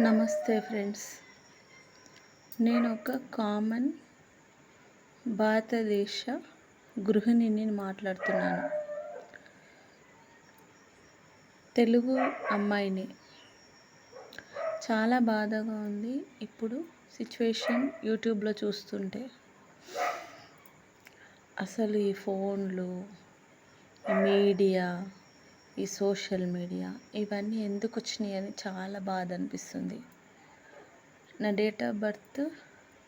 నమస్తే ఫ్రెండ్స్. నేను ఒక కామన్ భారతదేశ గృహిణిని మాట్లాడుతున్నాను. తెలుగు అమ్మాయిని. చాలా బాధగా ఉంది ఇప్పుడు సిచ్యువేషన్ యూట్యూబ్లో చూస్తుంటే. అసలు ఈ ఫోన్లు, ఈ మీడియా, ఈ సోషల్ మీడియా ఇవన్నీ ఎందుకు వచ్చినాయి అని చాలా బాధ అనిపిస్తుంది. నా డేట్ ఆఫ్ బర్త్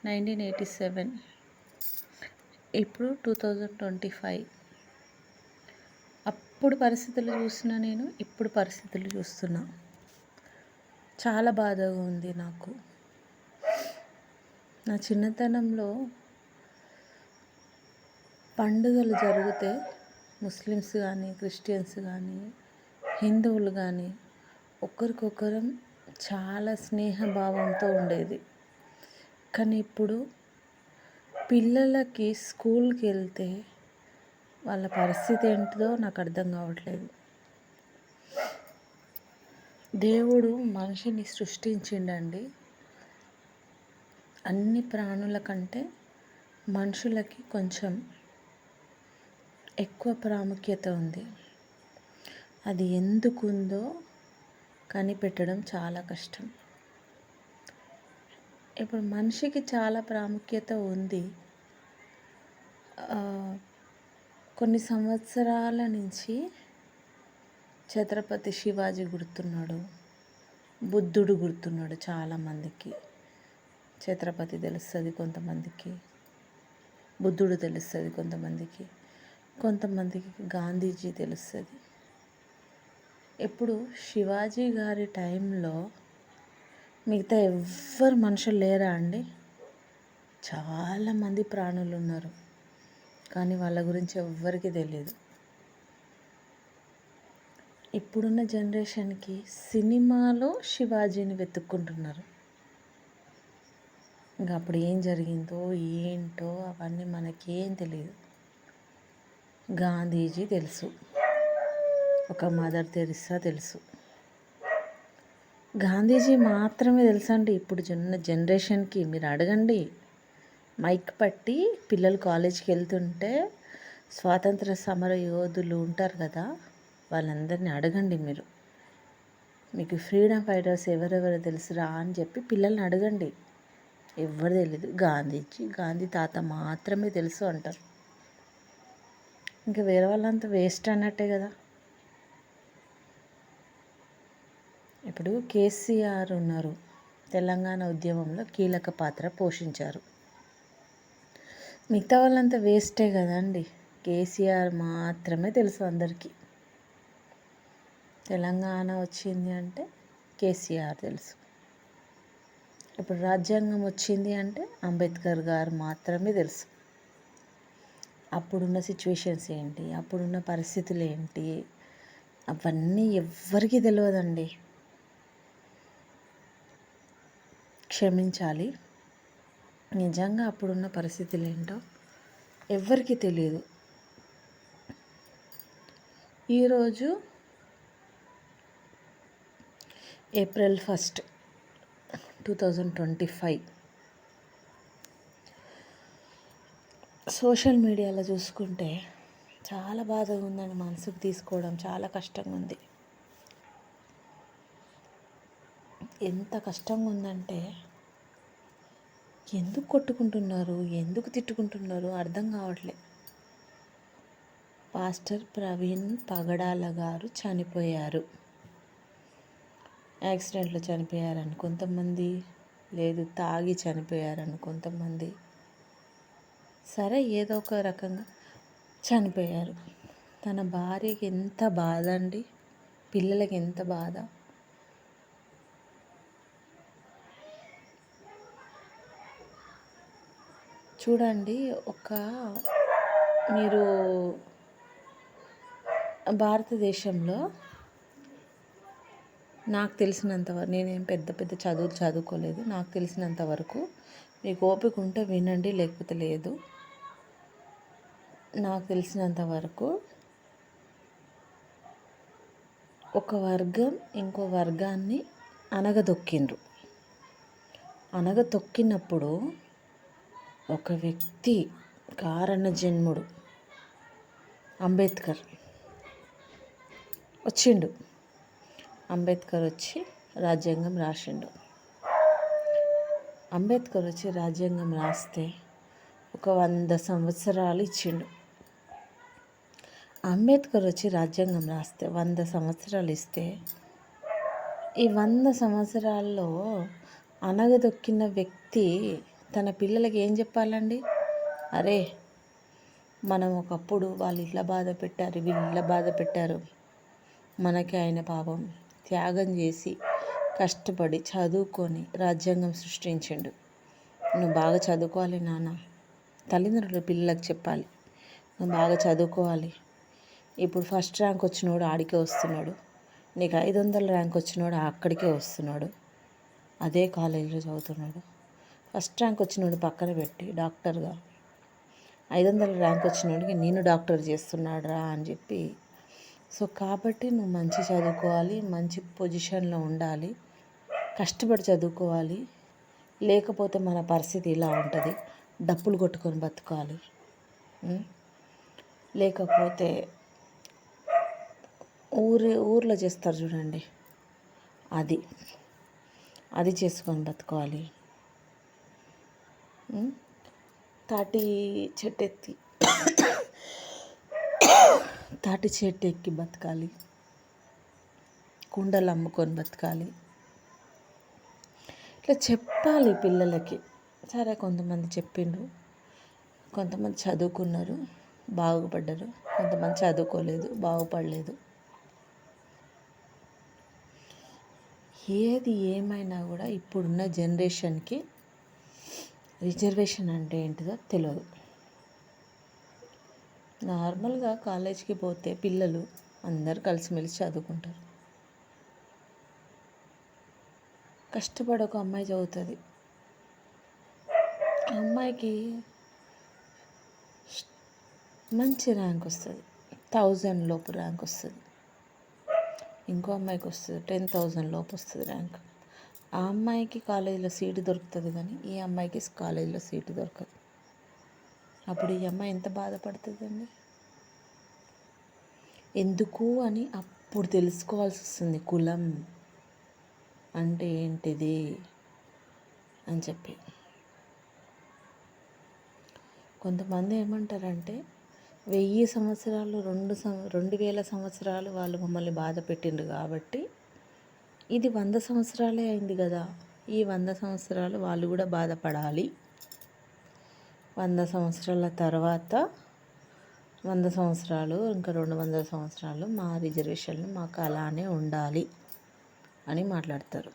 1987, ఇప్పుడు 2025. అప్పుడు పరిస్థితులు చూసిన నేను ఇప్పుడు పరిస్థితులు చూస్తున్నా. చాలా బాధగా ఉంది నాకు. నా చిన్నతనంలో పండుగలు జరిగితే ముస్లిమ్స్ కానీ, క్రిస్టియన్స్ కానీ, హిందువులు కానీ ఒకరికొకరం చాలా స్నేహభావంతో ఉండేది. కానీ ఇప్పుడు పిల్లలకి స్కూల్కి వెళ్తే వాళ్ళ పరిస్థితి ఏంటిదో నాకు అర్థం కావట్లేదు. దేవుడు మనిషిని సృష్టించిండండి. అన్ని ప్రాణుల కంటే మనుషులకి కొంచెం ఎక్కువ ప్రాముఖ్యత ఉంది. అది ఎందుకుందో కనిపెట్టడం చాలా కష్టం. ఇప్పుడు మనిషికి చాలా ప్రాముఖ్యత ఉంది. కొన్ని సంవత్సరాల నుంచి ఛత్రపతి శివాజీ గుర్తున్నాడు, బుద్ధుడు గుర్తున్నాడు. చాలామందికి ఛత్రపతి తెలుస్తుంది, కొంతమందికి బుద్ధుడు తెలుస్తుంది, కొంతమందికి గాంధీజీ తెలుస్తుంది. ఇప్పుడు శివాజీ గారి టైంలో మిగతా ఎవ్వరు మనుషులు లేరా అండి? చాలామంది ప్రాణులు ఉన్నారు, కానీ వాళ్ళ గురించి ఎవ్వరికీ తెలియదు. ఇప్పుడున్న జనరేషన్కి సినిమాలో శివాజీని వెతుక్కుంటున్నారు. ఇంకా అప్పుడు ఏం జరిగిందో ఏంటో అవన్నీ మనకేం తెలియదు. గాంధీజీ తెలుసు, ఒక మదర్ తెరిసా తెలుసు. గాంధీజీ మాత్రమే తెలుసండి ఇప్పుడు జనరేషన్కి. మీరు అడగండి, మైక్ పట్టి పిల్లలు కాలేజీకి వెళ్తుంటే స్వాతంత్ర సమర యోధులు ఉంటారు కదా, వాళ్ళందరినీ అడగండి. మీకు ఫ్రీడమ్ ఫైటర్స్ ఎవరెవరు తెలుసురా అని చెప్పి పిల్లల్ని అడగండి. ఎవరు తెలీదు. గాంధీ తాత మాత్రమే తెలుసు అంటారు. ఇంకా వేరే వాళ్ళంతా వేస్ట్ అన్నట్టే కదా. ఇప్పుడు కేసీఆర్ ఉన్నారు, తెలంగాణ ఉద్యమంలో కీలక పాత్ర పోషించారు. మిగతా వాళ్ళంతా వేస్టే కదండి. కేసీఆర్ మాత్రమే తెలుసు అందరికీ. తెలంగాణ వచ్చింది అంటే కేసీఆర్ తెలుసు. ఇప్పుడు రాజ్యాంగం వచ్చింది అంటే అంబేద్కర్ గారు మాత్రమే తెలుసు. అప్పుడున్న సిచ్యువేషన్స్ ఏంటి, అప్పుడున్న పరిస్థితులు ఏంటి, అవన్నీ ఎవ్వరికీ తెలియదండి. క్షమించాలి, నిజంగా అప్పుడున్న పరిస్థితులు ఏంటో ఎవ్వరికీ తెలియదు. ఈరోజు April 1, 2025. సోషల్ మీడియాలో చూసుకుంటే చాలా బాధగా ఉందండి. మనసుకు తీసుకోవడం చాలా కష్టంగా ఉంది. ఎంత కష్టంగా ఉందంటే ఎందుకు కొట్టుకుంటున్నారు, ఎందుకు తిట్టుకుంటున్నారు అర్థం కావట్లేదు. పాస్టర్ ప్రవీణ్ పగడాల గారు చనిపోయారు. యాక్సిడెంట్లో చనిపోయారని కొంతమంది, లేదు తాగి చనిపోయారని కొంతమంది. సరే, ఏదో ఒక రకంగా చనిపోయారు. తన భార్యకి ఎంత బాధ అండి, పిల్లలకి ఎంత బాధ. చూడండి, మీరు భారతదేశంలో నాకు తెలిసినంతవరకు, నేనేం పెద్ద పెద్ద చదువుకోలేదు, నాకు తెలిసినంత వరకు, మీకు ఓపిక ఉంటే వినండి, లేకపోతే లేదు. నాకు తెలిసినంత వరకు ఒక వర్గం ఇంకో వర్గాన్ని అనగదొక్కిండ్రు. అనగ తొక్కినప్పుడు ఒక వ్యక్తి కారణ జన్ముడు అంబేద్కర్ వచ్చిండు. అంబేద్కర్ వచ్చి రాజ్యాంగం రాసిండు. అంబేద్కర్ వచ్చి రాజ్యాంగం రాస్తే ఒక 100 సంవత్సరాలు ఇచ్చిండు. అంబేద్కర్ వచ్చి రాజ్యాంగం రాస్తే 100 సంవత్సరాలు ఇస్తే ఈ 100 సంవత్సరాల్లో అనగదొక్కిన వ్యక్తి తన పిల్లలకి ఏం చెప్పాలండి? అరే, మనం ఒకప్పుడు వాళ్ళు ఇట్లా బాధ పెట్టారు, వీళ్ళు ఇట్లా బాధ పెట్టారు, మనకి ఆయన పాపం త్యాగం చేసి కష్టపడి చదువుకొని రాజ్యాంగం సృష్టించిండు. నువ్వు బాగా చదువుకోవాలి నాన్న. తల్లిదండ్రులు పిల్లలకు చెప్పాలి, నువ్వు బాగా చదువుకోవాలి. ఇప్పుడు ఫస్ట్ ర్యాంక్ వచ్చినోడు ఆడికే వస్తున్నాడు, నీకు 500 ర్యాంక్ వచ్చినోడు అక్కడికే వస్తున్నాడు, అదే కాలేజీలో చదువుతున్నాడు. ఫస్ట్ ర్యాంక్ వచ్చినోడు పక్కన పెట్టి డాక్టర్గా 500 ర్యాంక్ వచ్చినోడికి నేను డాక్టర్ చేస్తున్నాడు రా అని చెప్పి. సో కాబట్టి నువ్వు మంచి చదువుకోవాలి, మంచి పొజిషన్లో ఉండాలి, కష్టపడి చదువుకోవాలి. లేకపోతే మన పరిస్థితి ఇలా ఉంటుంది, డప్పులు కొట్టుకొని బతకాలి. లేకపోతే ఊర్లో చేస్తారు చూడండి, అది చేసుకొని బతకాలి. తాటి చెట్టు ఎక్కి బతకాలి, కుండలు అమ్ముకొని బతకాలి. ఇట్లా చెప్పాలి పిల్లలకి. సరే, కొంతమంది చెప్పిండ్రు, కొంతమంది చదువుకున్నారు, బాగుపడ్డారు, కొంతమంది చదువుకోలేదు, బాగుపడలేదు. ఏది ఏమైనా కూడా ఇప్పుడున్న జనరేషన్కి రిజర్వేషన్ అంటే ఏంటిదో తెలియదు. నార్మల్గా కాలేజీకి పోతే పిల్లలు అందరు కలిసిమెలిసి చదువుకుంటారు. కష్టపడి ఒక అమ్మాయి చదువుతుంది, ఆ అమ్మాయికి మంచి ర్యాంక్ వస్తుంది, 1000 లోపు ర్యాంక్ వస్తుంది. ఇంకో అమ్మాయికి వస్తుంది 10,000 లోపు వస్తుంది ర్యాంక్. ఆ అమ్మాయికి కాలేజీలో సీటు దొరుకుతుంది, కానీ ఈ అమ్మాయికి కాలేజీలో సీటు దొరకదు. అప్పుడు ఈ అమ్మాయి ఎంత బాధపడుతుందండి? ఎందుకు అని అప్పుడు తెలుసుకోవాల్సి వస్తుంది, కులం అంటే ఏంటిది అని చెప్పి. కొంతమంది ఏమంటారంటే 1000 సంవత్సరాలు 2000 సంవత్సరాలు వాళ్ళు మమ్మల్ని బాధ పెట్టిండ్రు కాబట్టి ఇది 100 సంవత్సరాలే అయింది కదా, ఈ 100 సంవత్సరాలు వాళ్ళు కూడా బాధపడాలి. 100 సంవత్సరాల తర్వాత 100 సంవత్సరాలు ఇంకా 200 సంవత్సరాలు మా రిజర్వేషన్లు మాకు అలానే ఉండాలి అని మాట్లాడతారు.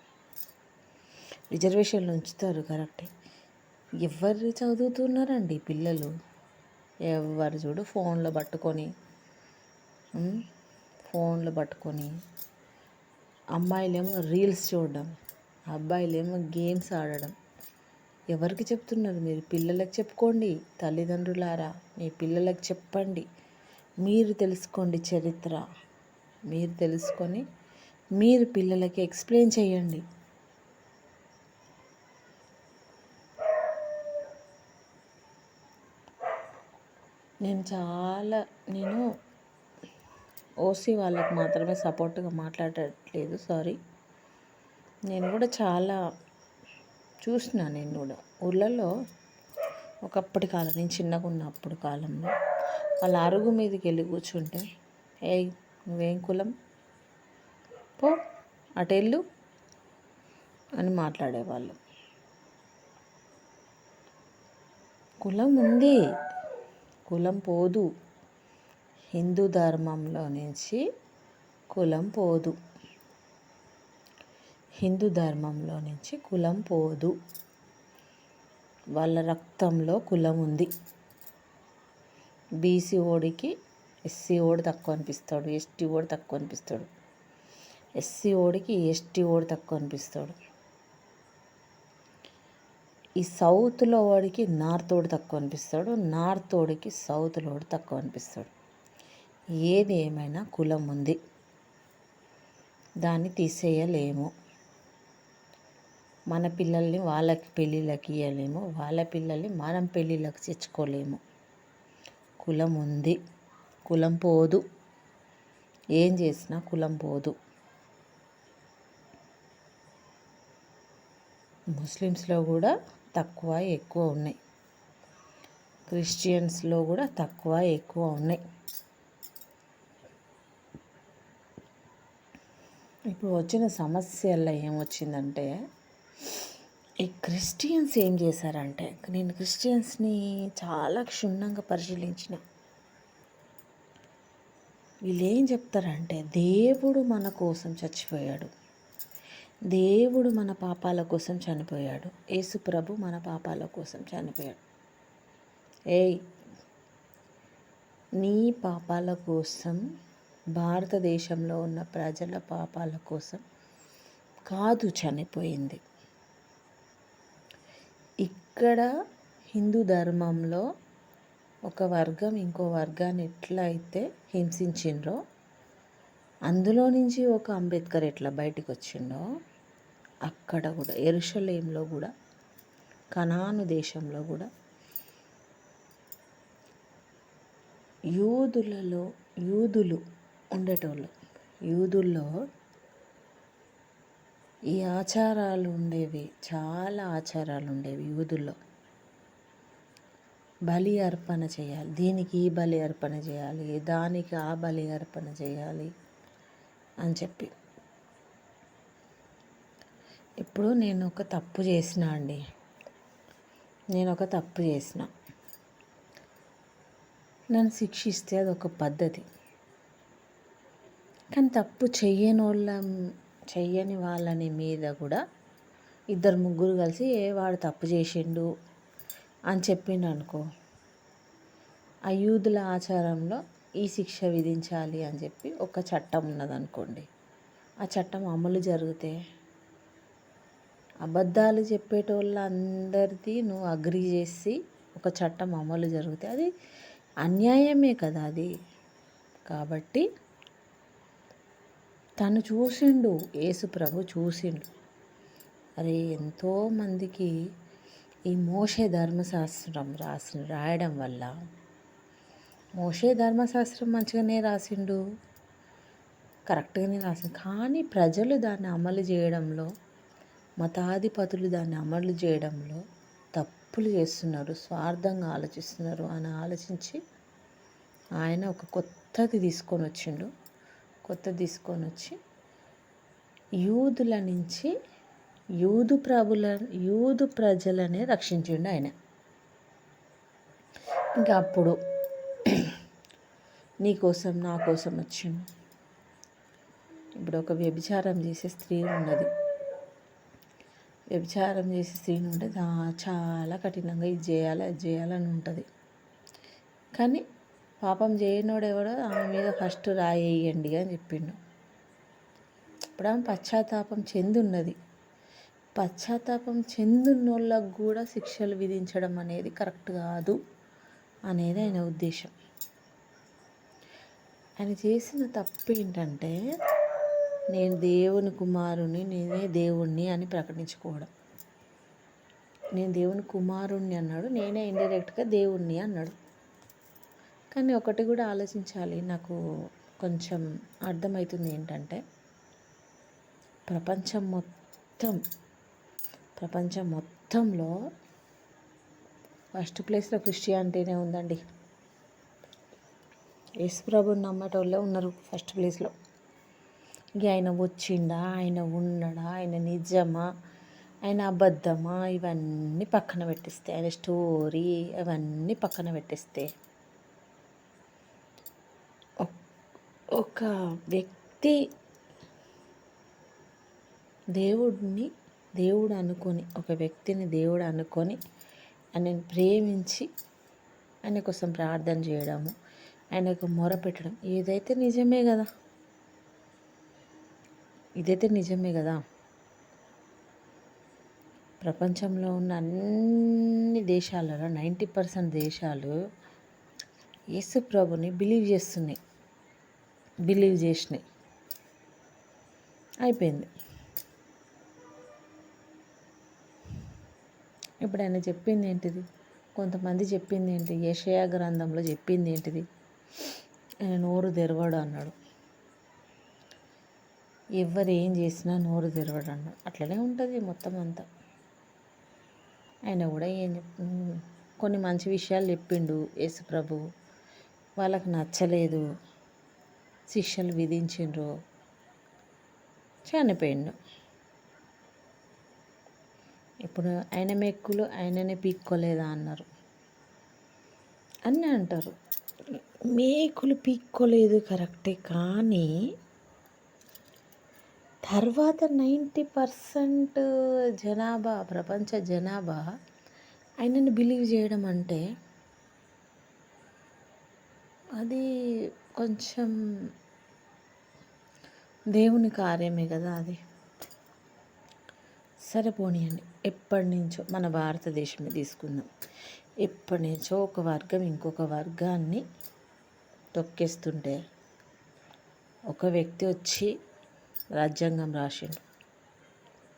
రిజర్వేషన్లు ఉంచుతారు కరెక్టే. ఎవరు చదువుతున్నారండి పిల్లలు? ఎవరు చూడు ఫోన్లో పట్టుకొని అమ్మాయిలేమో రీల్స్ చూడడం, అబ్బాయిలేమో గేమ్స్ ఆడడం. ఎవరికి చెప్తున్నారు మీరు? పిల్లలకు చెప్పుకోండి. తల్లిదండ్రులారా, మీ పిల్లలకు చెప్పండి. మీరు తెలుసుకోండి చరిత్ర, మీరు తెలుసుకొని మీరు పిల్లలకి ఎక్స్ప్లెయిన్ చేయండి. నేను ఓసీ వాళ్ళకి మాత్రమే సపోర్ట్గా మాట్లాడట్లేదు, సారీ. నేను కూడా చాలా చూసిన. నేను కూడా ఊళ్ళల్లో ఒకప్పటి కాలం, నేను చిన్నగా ఉన్నప్పుడు కాలంలో వాళ్ళ అరుగు మీదకి వెళ్ళి కూర్చుంటే, ఏ నువ్వేం కులం, పో అటెళ్ళు అని మాట్లాడేవాళ్ళు. కులం ఉంది, కులం పోదు. హిందూ ధర్మంలో నుంచి కులం పోదు, హిందూ ధర్మంలో నుంచి కులం పోదు. వాళ్ళ రక్తంలో కులం ఉంది. బీసీ ఓడికి ఎస్సీ ఓడి తక్కువ అనిపిస్తాడు, ఎస్టీ ఓడి తక్కువ అనిపిస్తాడు, ఎస్సీ ఓడికి ఎస్టీ ఓడి తక్కువ అనిపిస్తాడు. ఈ సౌత్లో వాడికి నార్త్ ఓడి తక్కువ అనిపిస్తాడు, నార్త్ ఓడికి సౌత్లో ఓడి తక్కువ అనిపిస్తాడు. ఏది ఏమైనా కులం ఉంది, దాన్ని తీసేయలేము. మన పిల్లల్ని వాళ్ళకి పెళ్ళిళ్ళకి ఇవ్వలేము, వాళ్ళ పిల్లల్ని మనం పెళ్ళిళ్ళకి తెచ్చుకోలేము. కులం ఉంది, కులం పోదు. ఏం చేసినా కులం పోదు. ముస్లిమ్స్లో కూడా తక్కువ ఎక్కువ ఉన్నాయి, క్రిస్టియన్స్లో కూడా తక్కువ ఎక్కువ ఉన్నాయి. ఇప్పుడు వచ్చిన సమస్యల్లో ఏమొచ్చిందంటే, ఈ క్రిస్టియన్స్ ఏం చేశారంటే, నేను క్రిస్టియన్స్ని చాలా క్షుణ్ణంగా పరిశీలించిన. వీళ్ళు ఏం చెప్తారంటే, దేవుడు మన కోసం చచ్చిపోయాడు, దేవుడు మన పాపాల కోసం చనిపోయాడు, యేసు ప్రభు మన పాపాల కోసం చనిపోయాడు. ఏయ్, నీ పాపాల కోసం, భారతదేశంలో ఉన్న ప్రజల పాపాల కోసం కాదు చనిపోయింది. ఇక్కడ హిందూ ధర్మంలో ఒక వర్గం ఇంకో వర్గాన్ని ఎట్లా అయితే హింసించిండ్రో, అందులో నుంచి ఒక అంబేద్కర్ ఎట్లా బయటికి వచ్చిండో, అక్కడ కూడా యెరూషలేంలో కూడా, కనాను దేశంలో కూడా యూదులు ఉండేటోళ్ళు, యూదుల్లో ఈ ఆచారాలు ఉండేవి, చాలా ఆచారాలు ఉండేవి యూదుల్లో. బలి అర్పణ చేయాలి, దీనికి ఈ బలి అర్పణ చేయాలి, దానికి ఆ బలి అర్పణ చేయాలి అని చెప్పి. ఇప్పుడు నేను ఒక తప్పు చేసిన, నన్ను శిక్షిస్తే అదొక పద్ధతి. కానీ తప్పు చెయ్యని వాళ్ళని మీద కూడా ఇద్దరు ముగ్గురు కలిసి వాడు తప్పు చేసిండు అని చెప్పిండు అనుకో, ఆ యూదుల ఆచారంలో ఈ శిక్ష విధించాలి అని చెప్పి ఒక చట్టం ఉన్నదనుకోండి. ఆ చట్టం అమలు జరిగితే, అబద్ధాలు చెప్పేటోళ్ళందరిది నువ్వు అగ్రి చేసి ఒక చట్టం అమలు జరిగితే అది అన్యాయమే కదా అది. కాబట్టి తను చూసిండు, యేసు ప్రభు చూసిండు. అరే, ఎంతోమందికి ఈ మోషే ధర్మశాస్త్రం రాయడం వల్ల, మోషే ధర్మశాస్త్రం మంచిగానే రాసిండు, కరెక్ట్గానే రాసిండు. కానీ ప్రజలు దాన్ని అమలు చేయడంలో, మతాధిపతులు దాన్ని అమలు చేయడంలో తప్పులు చేస్తున్నారు, స్వార్థంగా ఆలోచిస్తున్నారు అని ఆలోచించి ఆయన ఒక కొత్తది తీసుకొని వచ్చి యూదుల నుంచి యూదు ప్రజలనే రక్షించిండు ఆయన. ఇంకా అప్పుడు నీ కోసం నా కోసం వచ్చిండు. ఇప్పుడు ఒక వ్యభిచారం చేసే స్త్రీ ఉన్నది, వ్యభిచారం చేసే స్త్రీని ఉంటే చాలా కఠినంగా ఇది చేయాలని ఉంటుంది. కానీ పాపం చేయనోడెవడో ఆమె మీద ఫస్ట్ రాయేయండి అని చెప్పిండు. ఇప్పుడు ఆమె పశ్చాత్తాపం చెందున్నది. పశ్చాత్తాపం చెందున్నోళ్ళకు కూడా శిక్షలు విధించడం అనేది కరెక్ట్ కాదు అనేది ఆయన ఉద్దేశం. ఆయన చేసిన తప్పు ఏంటంటే, నేను దేవుని కుమారుని, నేనే దేవుణ్ణి అని ప్రకటించుకోవడం. నేను దేవుని కుమారుణ్ణి అన్నాడు, నేనే ఇండైరెక్ట్గా దేవుణ్ణి అన్నాడు. కానీ ఒకటి కూడా ఆలోచించాలి, నాకు కొంచెం అర్థమవుతుంది ఏంటంటే, ప్రపంచం మొత్తంలో ఫస్ట్ ప్లేస్లో క్రిస్టియానిటీనే ఉందండి. యేసుప్రభుని నమ్మేటోళ్ళే ఉన్నారు ఫస్ట్ ప్లేస్లో. ఇక ఆయన వచ్చిండా, ఆయన ఉన్నాడా, ఆయన నిజమా, ఆయన అబద్ధమా, ఇవన్నీ పక్కన పెట్టిస్తే, ఆయన స్టోరీ అవన్నీ పక్కన పెట్టిస్తే, ఒక వ్యక్తి దేవుడు అనుకొని, ఒక వ్యక్తిని దేవుడు అనుకొని ఆయనను ప్రేమించి ఆయన కోసం ప్రార్థన చేయడము, ఆయనకు మొరపెట్టడం, ఇదైతే నిజమే కదా. ప్రపంచంలో ఉన్న అన్ని దేశాలలో 90% దేశాలు యేసు ప్రభుని బిలీవ్ చేసినాయి. అయిపోయింది. ఇప్పుడు ఆయన చెప్పింది ఏంటిది? కొంతమంది చెప్పింది ఏంటి? యెషయా గ్రంథంలో చెప్పింది ఏంటిది? ఆయన నోరు తెరవడు అన్నాడు. ఎవరు ఏం చేసినా నోరు తెరవడు అన్నాడు. అట్లనే ఉంటుంది మొత్తం అంతా. ఆయన కూడా కొన్ని మంచి విషయాలు చెప్పిండు యేసు ప్రభు. వాళ్ళకి నచ్చలేదు, శిక్షలు విధించిండ్రు, చనిపోయిండు. ఇప్పుడు ఆయన మెక్కులు ఆయననే పీక్కోలేదా అన్నారు. అన్నీ అంటారు. మేకులు పీక్కోలేదు కరెక్టే, కానీ తర్వాత 90% జనాభా, ప్రపంచ జనాభా ఆయనని బిలీవ్ చేయడం అంటే అది కొంచెం దేవుని కార్యమే కదా అది. సరే పోనీయండి. ఎప్పటి నుంచో మన భారతదేశమే తీసుకుందాం. ఎప్పటి నుంచో ఒక వర్గం ఇంకొక వర్గాన్ని తొక్కేస్తుంటే ఒక వ్యక్తి వచ్చి రాజ్యాంగం రాసిండు.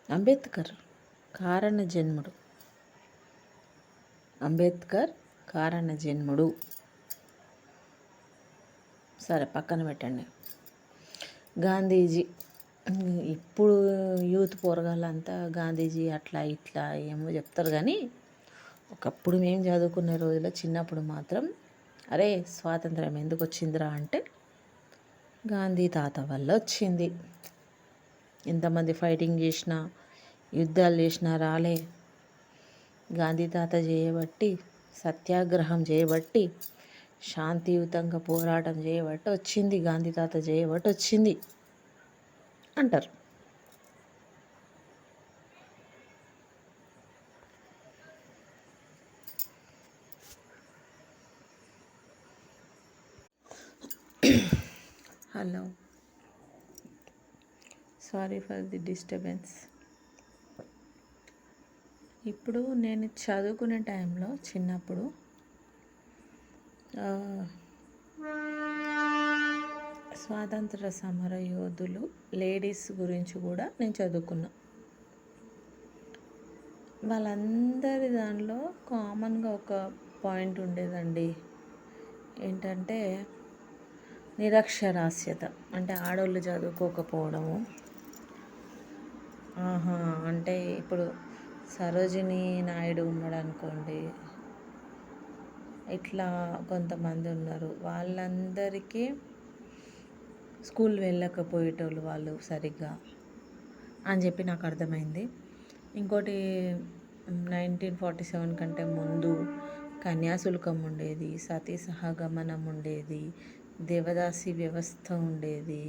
అంబేద్కర్ కారణ జన్ముడు. అంబేద్కర్ కారణ జన్ముడు. సరే పక్కన పెట్టండి. గాంధీజీ, ఇప్పుడు యూత్ పోరగాళ్ళంతా గాంధీజీ అట్లా ఇట్లా ఏమో చెప్తారు, కానీ ఒకప్పుడు మేము చదువుకునే రోజుల్లో చిన్నప్పుడు మాత్రం అరే స్వాతంత్రం ఎందుకు వచ్చిందిరా అంటే గాంధీ తాత వల్ల వచ్చింది. ఎంతమంది ఫైటింగ్ చేసినా, యుద్ధాలు చేసినా రాలే. గాంధీ తాత చేయబట్టి, సత్యాగ్రహం చేయబట్టి, శాంతియుతంగా పోరాటం చేయబట్టి వచ్చింది. గాంధీ తాత చేయబట్టి వచ్చింది అంటారు. Hello, sorry for the disturbance. ఇప్పుడు నేను చదువుకునే టైంలో చిన్నప్పుడు స్వాతంత్ర సమర యోధులు లేడీస్ గురించి కూడా నేను చదువుకున్నా. వాళ్ళందరి దానిలో కామన్గా ఒక పాయింట్ ఉండేదండి. ఏంటంటే నిరక్షరాస్యత. అంటే ఆడవాళ్ళు చదువుకోకపోవడము. అంటే ఇప్పుడు సరోజిని నాయుడు ఉన్నాడు అనుకోండి, ఇట్లా కొంతమంది ఉన్నారు. వాళ్ళందరికీ స్కూల్ వెళ్ళకపోయేటోళ్ళు వాళ్ళు సరిగ్గా అని చెప్పి నాకు అర్థమైంది. ఇంకోటి 1947 కంటే ముందు కన్యాశుల్కం ఉండేది, సతీ సహగమనం ఉండేది, దేవదాసి వ్యవస్థ ఉండేది,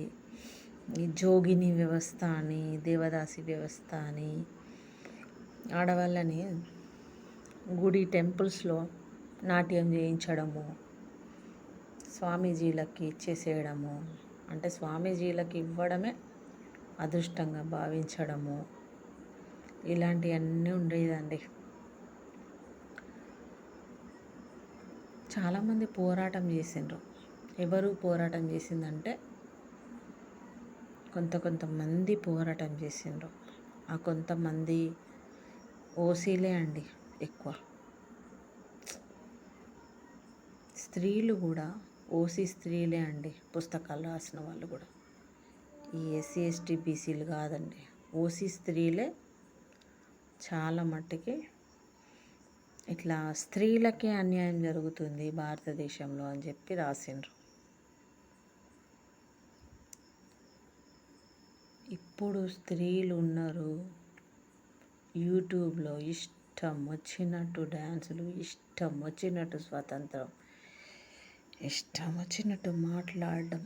ఈ జోగిని వ్యవస్థ అని, దేవదాసి వ్యవస్థ అని. ఆడవాళ్ళని గుడి టెంపుల్స్లో నాట్యం చేయించడము, స్వామీజీలకి ఇచ్చేసేయడము, అంటే స్వామీజీలకి ఇవ్వడమే అదృష్టంగా భావించడము, ఇలాంటివన్నీ ఉండేదండి. చాలామంది పోరాటం చేసిండ్రు. ఎవరు పోరాటం చేసిందంటే కొంతమంది పోరాటం చేసిండ్రు. ఆ కొంతమంది ఓసీలే అండి ఎక్కువ. స్త్రీలు కూడా ఓసీ స్త్రీలే అండి, పుస్తకాలు రాసిన వాళ్ళు కూడా. ఈ ఎస్సీ ఎస్టీ బీసీలు కాదండి, ఓసీ స్త్రీలే చాలా మట్టుకి ఇట్లా స్త్రీలకే అన్యాయం జరుగుతుంది భారతదేశంలో అని చెప్పి రాసిండ్రు. ఇప్పుడు స్త్రీలు ఉన్నారు యూట్యూబ్లో ఇష్టం వచ్చినట్టు డ్యాన్సులు, ఇష్టం వచ్చినట్టు స్వాతంత్రం, ఇష్టం వచ్చినట్టు మాట్లాడడం.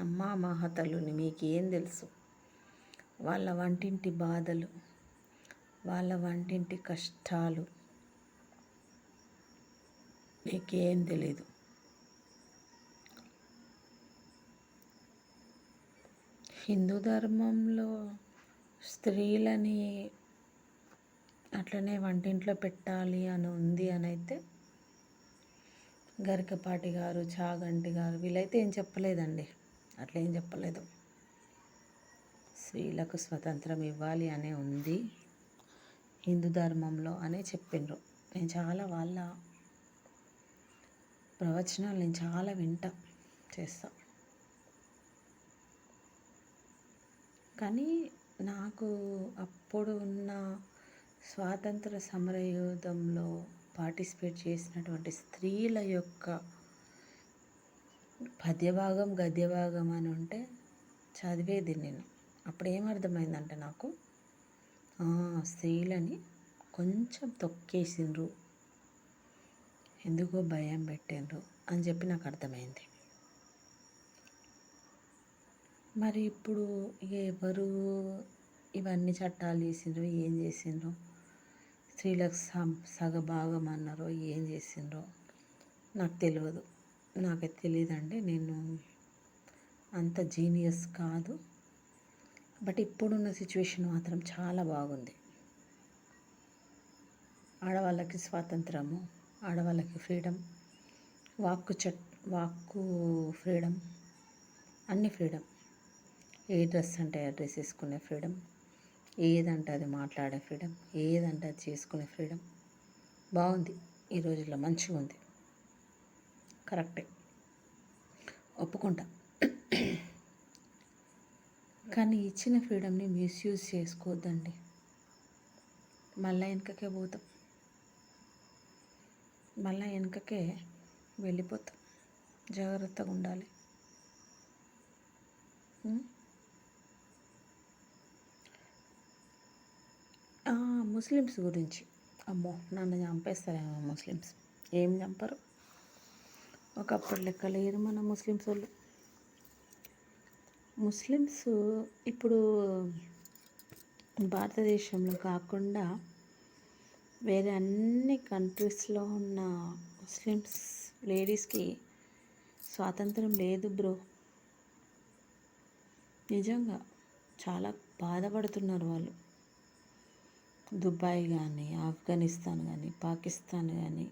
అమ్మా మహతలుని మీకేం తెలుసు? వాళ్ళ వంటింటి బాధలు, వాళ్ళ వంటింటి కష్టాలు మీకేం తెలీదు. హిందూ ధర్మంలో స్త్రీలని అట్లనే వంటింట్లో పెట్టాలి అని ఉంది అని అయితే గరికపాటి గారు, చాగంటి గారు వీళ్ళైతే ఏం చెప్పలేదండి. అట్లా ఏం చెప్పలేదు. స్త్రీలకు స్వతంత్రం ఇవ్వాలి అనే ఉంది. హిందూ ధర్మంలో అనే చెప్పిండ్రు. నేను చాలా వాళ్ళ ప్రవచనాలు నేను చాలా వింటా చేస్తా. కానీ నాకు అప్పుడు ఉన్న స్వాతంత్ర సమరయోధంలో పార్టిసిపేట్ చేసినటువంటి స్త్రీల యొక్క పద్యభాగం గద్యభాగం అని ఉంటే చదివేది నేను. అప్పుడు ఏమర్థమైందంటే నాకు స్త్రీలని కొంచెం తొక్కేసిండ్రు, ఎందుకో భయం పెట్టిండ్రు అని చెప్పి నాకు అర్థమైంది. మరి ఇప్పుడు ఎవరు ఇవన్నీ చట్టాలు చేసిండ్రో ఏం చేసిండ్రో, స్త్రీలకు సగభాగం అన్నారో ఏం చేసిండ్రో నాకు తెలియదు. నాకైతే తెలియదండి, నేను అంత జీనియస్ కాదు. బట్ ఇప్పుడున్న సిచ్యువేషన్ మాత్రం చాలా బాగుంది. ఆడవాళ్ళకి స్వాతంత్రము, ఆడవాళ్ళకి ఫ్రీడమ్, వాక్కు ఫ్రీడమ్, అన్ని ఫ్రీడమ్. ఏ డ్రెస్ అంటే ఆ డ్రెస్ వేసుకునే ఫ్రీడమ్, ఏదంటే అది మాట్లాడే ఫ్రీడమ్, ఏదంటే అది చేసుకునే ఫ్రీడమ్. బాగుంది, ఈ రోజుల్లో మంచిగా ఉంది, కరెక్టే, ఒప్పుకుంటా. కానీ ఇచ్చిన ఫ్రీడమ్ని మిస్యూజ్ చేసుకోవద్దండి. మళ్ళీ వెనకకే పోతాం, మళ్ళీ వెనకకే వెళ్ళిపోతాం. జాగ్రత్తగా ఉండాలి. ముస్లిమ్స్ గురించి, అమ్మో నన్ను చంపేస్తారేమో ముస్లిమ్స్. ఏం చంపరు, ఒకప్పుడు లెక్క లేరు మన ముస్లిమ్స్ వాళ్ళు. ముస్లిమ్స్ ఇప్పుడు భారతదేశంలో కాకుండా వేరే అన్ని కంట్రీస్లో ఉన్న ముస్లిమ్స్ లేడీస్కి స్వాతంత్రం లేదు బ్రో. నిజంగా చాలా బాధపడుతున్నారు వాళ్ళు. దుబాయ్ కానీ, ఆఫ్ఘనిస్తాన్ కానీ, పాకిస్తాన్ కానీ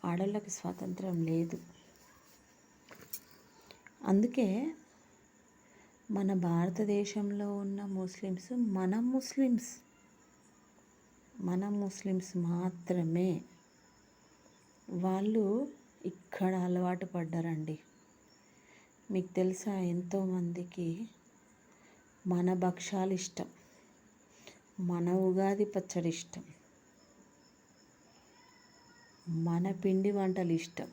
ఆడళ్ళకి స్వాతంత్రం లేదు. అందుకే మన భారతదేశంలో ఉన్న ముస్లిమ్స్ మన ముస్లిమ్స్ మాత్రమే వాళ్ళు ఇక్కడ అలవాటు పడ్డారండి. మీకు తెలుసా, ఎంతోమందికి మన భక్షాలు ఇష్టం, మన ఉగాది పచ్చడి ఇష్టం, మన పిండి వంటలు ఇష్టం.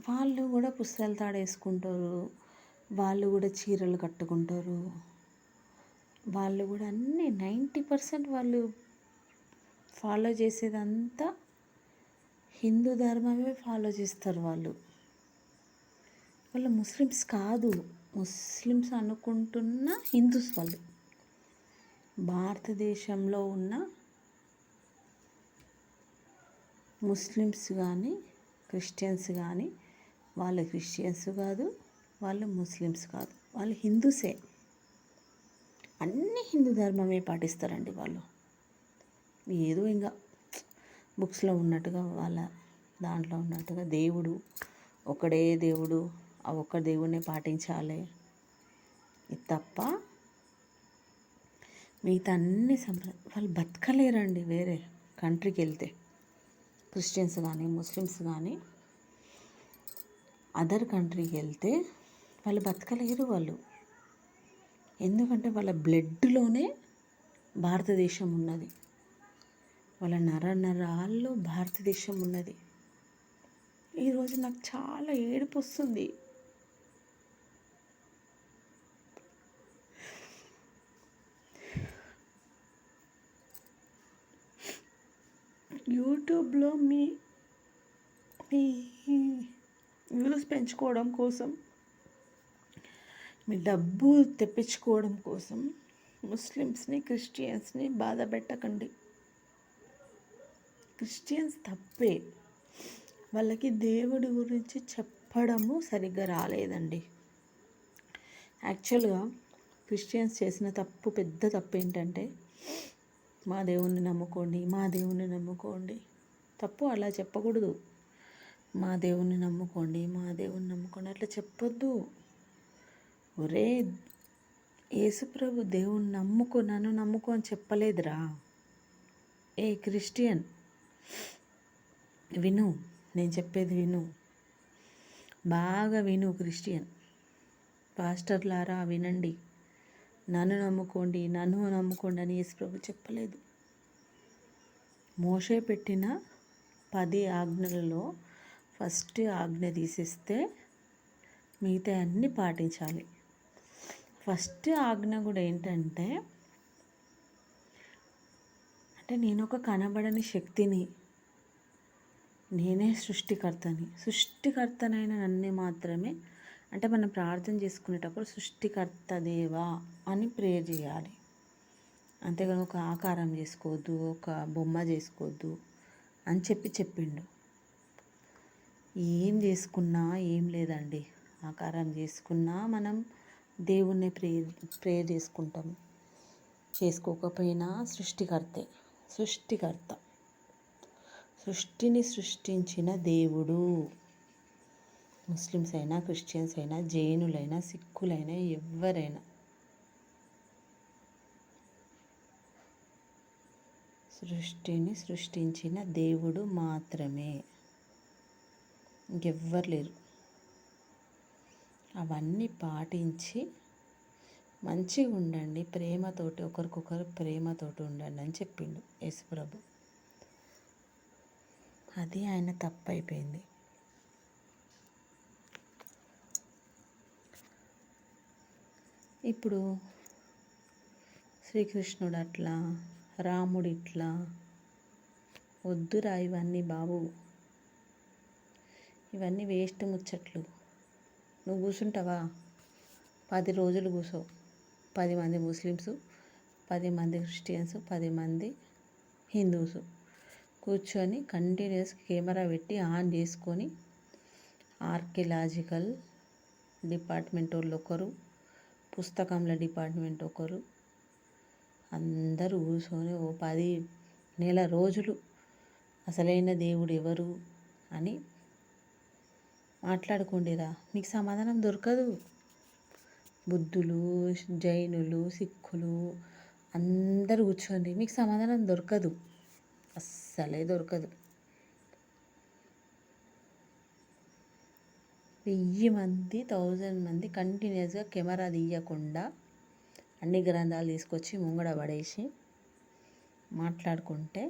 వాళ్ళు కూడా పుస్తకాలు తాడేసుకుంటారు, వాళ్ళు కూడా చీరలు కట్టుకుంటారు, వాళ్ళు కూడా అన్నీ 90% వాళ్ళు ఫాలో చేసేదంతా హిందూ ధర్మమే ఫాలో చేస్తారు. వాళ్ళు ముస్లిమ్స్ కాదు, ముస్లిమ్స్ అనుకుంటున్న హిందూస్. వాళ్ళు భారతదేశంలో ఉన్న ముస్లిమ్స్ కానీ క్రిస్టియన్స్ కానీ వాళ్ళు క్రిస్టియన్స్ కాదు, వాళ్ళు ముస్లిమ్స్ కాదు, వాళ్ళు హిందూసే. అన్ని హిందూ ధర్మమే పాటిస్తారండి వాళ్ళు. ఏదో ఇంకా బుక్స్లో ఉన్నట్టుగా వాళ్ళ దాంట్లో ఉన్నట్టుగా దేవుడు ఒకడే దేవుడు, ఆ ఒక్క దేవుడినే పాటించాలి, ఇది తప్ప మిగతా అన్ని వాళ్ళు బతకలేరండి. వేరే కంట్రీకి వెళ్తే క్రిస్టియన్స్ కానీ ముస్లిమ్స్ కానీ అదర్ కంట్రీకి వెళ్తే వాళ్ళు బతకలేరు. వాళ్ళు ఎందుకంటే వాళ్ళ బ్లడ్లోనే భారతదేశం ఉన్నది, వాళ్ళ నరాల్లో భారతదేశం ఉన్నది. ఈరోజు నాకు చాలా ఏడుపు వస్తుంది. యూట్యూబ్లో మీ వ్యూస్ పెంచుకోవడం కోసం, మీ డబ్బు తెప్పించుకోవడం కోసం ముస్లిమ్స్ని క్రిస్టియన్స్ని బాధ పెట్టకండి. క్రిస్టియన్స్ తప్పే, వాళ్ళకి దేవుడి గురించి చెప్పడము సరిగ్గా రాలేదండి. యాక్చువల్గా క్రిస్టియన్స్ చేసిన పెద్ద తప్పు ఏంటంటే, మా దేవుణ్ణి నమ్ముకోండి, మా దేవుణ్ణి నమ్ముకోండి. తప్పు, అలా చెప్పకూడదు. మా దేవుణ్ణి నమ్ముకోండి, మా దేవుణ్ణి నమ్ముకోండి అట్లా చెప్పొద్దు. ఒరే యేసుప్రభు దేవుణ్ణి నమ్ముకో, నన్ను నమ్ముకో అని చెప్పలేదురా. ఏ క్రిస్టియన్ విను, నేను చెప్పేది విను, బాగా విను. క్రిస్టియన్ పాస్టర్లారా వినండి. నన్ను నమ్ముకోండి, నన్ను నమ్ముకోండి అని యేసుప్రభు చెప్పలేదు. మోషే పెట్టిన 10 ఆజ్ఞలలో ఫస్ట్ ఆజ్ఞ తీసేస్తే మిగతా అన్నీ పాటించాలి. ఫస్ట్ ఆజ్ఞ కూడా ఏంటంటే, నేను ఒక కనబడని శక్తిని, నేనే సృష్టికర్తనైన నన్ను మాత్రమే, అంటే మనం ప్రార్థన చేసుకునేటప్పుడు సృష్టికర్త దేవా అని ప్రేయర్ చేయాలి. అంతేగాని ఒక ఆకారం చేసుకోవద్దు, ఒక బొమ్మ చేసుకోవద్దు అని చెప్పిండు. ఏం చేసుకున్నా ఏం లేదండి, ఆకారం చేసుకున్నా మనం దేవుణ్ణి ప్రేయర్ చేసుకుంటాం. చేసుకోకపోయినా సృష్టికర్త సృష్టిని సృష్టించిన దేవుడు. ముస్లిమ్స్ అయినా, క్రిస్టియన్స్ అయినా, జైనులైనా, సిక్కులైనా, ఎవరైనా సృష్టిని సృష్టించిన దేవుడు మాత్రమే, ఇంకెవ్వరు లేరు. అవన్నీ పాటించి మంచిగా ఉండండి, ప్రేమతోటి ఒకరికొకరు ప్రేమతోటి ఉండండి అని చెప్పిండు యేసుప్రభు. అది ఆయన తప్పైపోయింది. ఇప్పుడు శ్రీకృష్ణుడు అట్లా, రాముడు ఇట్లా, వద్దురా ఇవన్నీ బాబు, ఇవన్నీ వేస్ట్ ముచ్చట్లు. నువ్వు కూర్చుంటావా? 10 రోజులు కూర్చో. 10 మంది ముస్లిమ్స్, 10 మంది క్రిస్టియన్స్, 10 మంది హిందూస్ కూర్చొని కంటిన్యూస్ కెమెరా పెట్టి ఆన్ చేసుకొని, ఆర్కియలాజికల్ డిపార్ట్మెంట్ వాళ్ళు ఒకరు, పుస్తకంల డిపార్ట్మెంట్ ఒకరు, అందరూ కూర్చొని 10 నెల రోజులు అసలైన దేవుడు ఎవరు అని మాట్లాడుకోండిరా. మీకు సమాధానం దొరకదు. బుద్ధులు, జైనులు, సిక్కులు అందరూ కూర్చోండి, మీకు సమాధానం దొరకదు, అస్సలే దొరకదు. 1000 మంది, 1000 మంది కంటిన్యూస్గా కెమెరా తీయకుండా అన్ని గ్రంథాలు తీసుకొచ్చి ముంగడ పడేసి మాట్లాడుకుంటే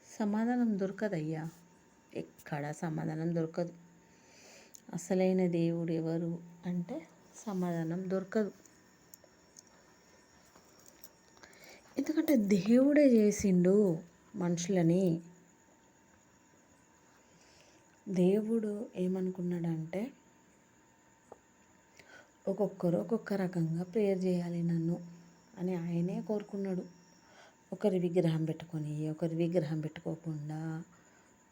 సమాధానం దొరకదయ్యా. ఎక్కడ సమాధానం దొరకదు. అసలైన దేవుడు ఎవరు అంటే సమాధానం దొరకదు. ఎందుకంటే దేవుడే చేసిండు మనుషులని. దేవుడు ఏమనుకున్నాడంటే, ఒక్కొక్కరు ఒక్కొక్క రకంగా ప్రేయర్ చేయాలి నన్ను అని ఆయనే కోరుకున్నాడు. ఒకరి విగ్రహం పెట్టుకొని, ఒకరి విగ్రహం పెట్టుకోకుండా,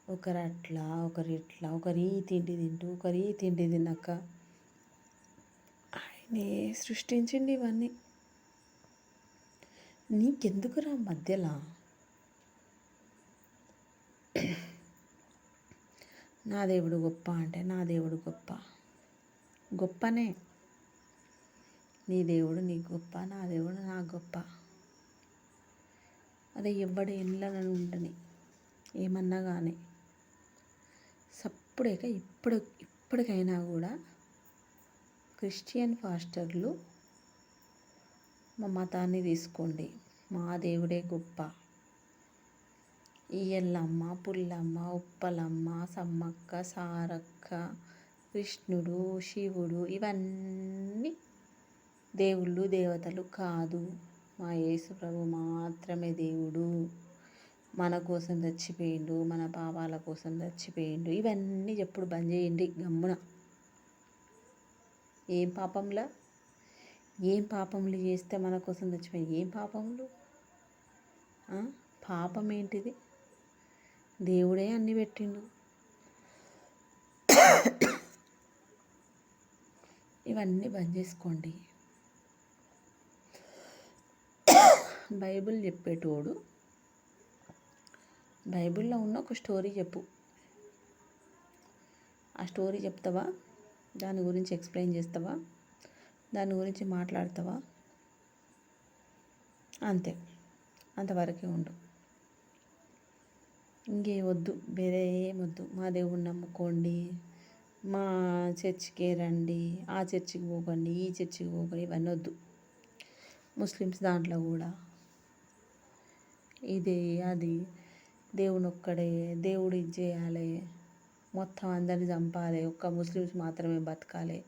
ఒకరు అట్లా, ఒకరు ఇట్లా, ఒకరు ఈ తిండి తింటూ, ఒకరు ఈ తిండి తిన్నాక ఆయనే సృష్టించిండి ఇవన్నీ. నీకెందుకురా మధ్యలో? నా దేవుడు గొప్ప అంటే నా దేవుడు గొప్పనే. నీ దేవుడు నీకు గొప్ప, నా దేవుడు నాకు గొప్ప. అదే ఎవడు ఎల్లని ఉండని ఏమన్నా కానీ సప్పుడేక ఇప్పటికైనా కూడా క్రిస్టియన్ పాస్టర్లు మా మతాన్ని తీసుకోండి, మా దేవుడే గొప్ప. ఈ ఎల్లమ్మ, పుల్లమ్మ, ఉప్పలమ్మ, సమ్మక్క, సారక్క, కృష్ణుడు, శివుడు ఇవన్నీ దేవుళ్ళు దేవతలు కాదు. మా యేసుప్రభు మాత్రమే దేవుడు. మన కోసం చచ్చిపోయిండు, మన పాపాల కోసం చచ్చిపోయిండు. ఇవన్నీ ఎప్పుడు బంద్ చేయండి గమ్మున. ఏం పాపములు చేస్తే మన కోసం చచ్చిపోయింది? ఏం పాపములు? పాపం ఏంటిది? దేవుడే అన్ని పెట్టిండు. ఇవన్నీ బంద్ చేసుకోండి. బైబిల్ చెప్పేటోడు బైబిల్లో ఉన్న ఒక స్టోరీ చెప్పు. ఆ స్టోరీ చెప్తావా? దాని గురించి ఎక్స్ప్లెయిన్ చేస్తావా? దాని గురించి మాట్లాడతావా? అంతే, అంతవరకే ఉండు. ఇంకే వద్దు, వేరే ఏమొద్దు. మా దేవుడిని నమ్ముకోండి, మా చర్చికే రండి, ఆ చర్చికి పోకండి, ఈ చర్చికి పోకండి, ఇవన్నీ వద్దు. ముస్లిమ్స్ దాంట్లో కూడా ఇది అది దేవుని ఒక్కడే, దేవుడు ఇది చేయాలి, మొత్తం అందరిని చంపాలి, ఒక్క ముస్లిమ్స్ మాత్రమే బతకాలి,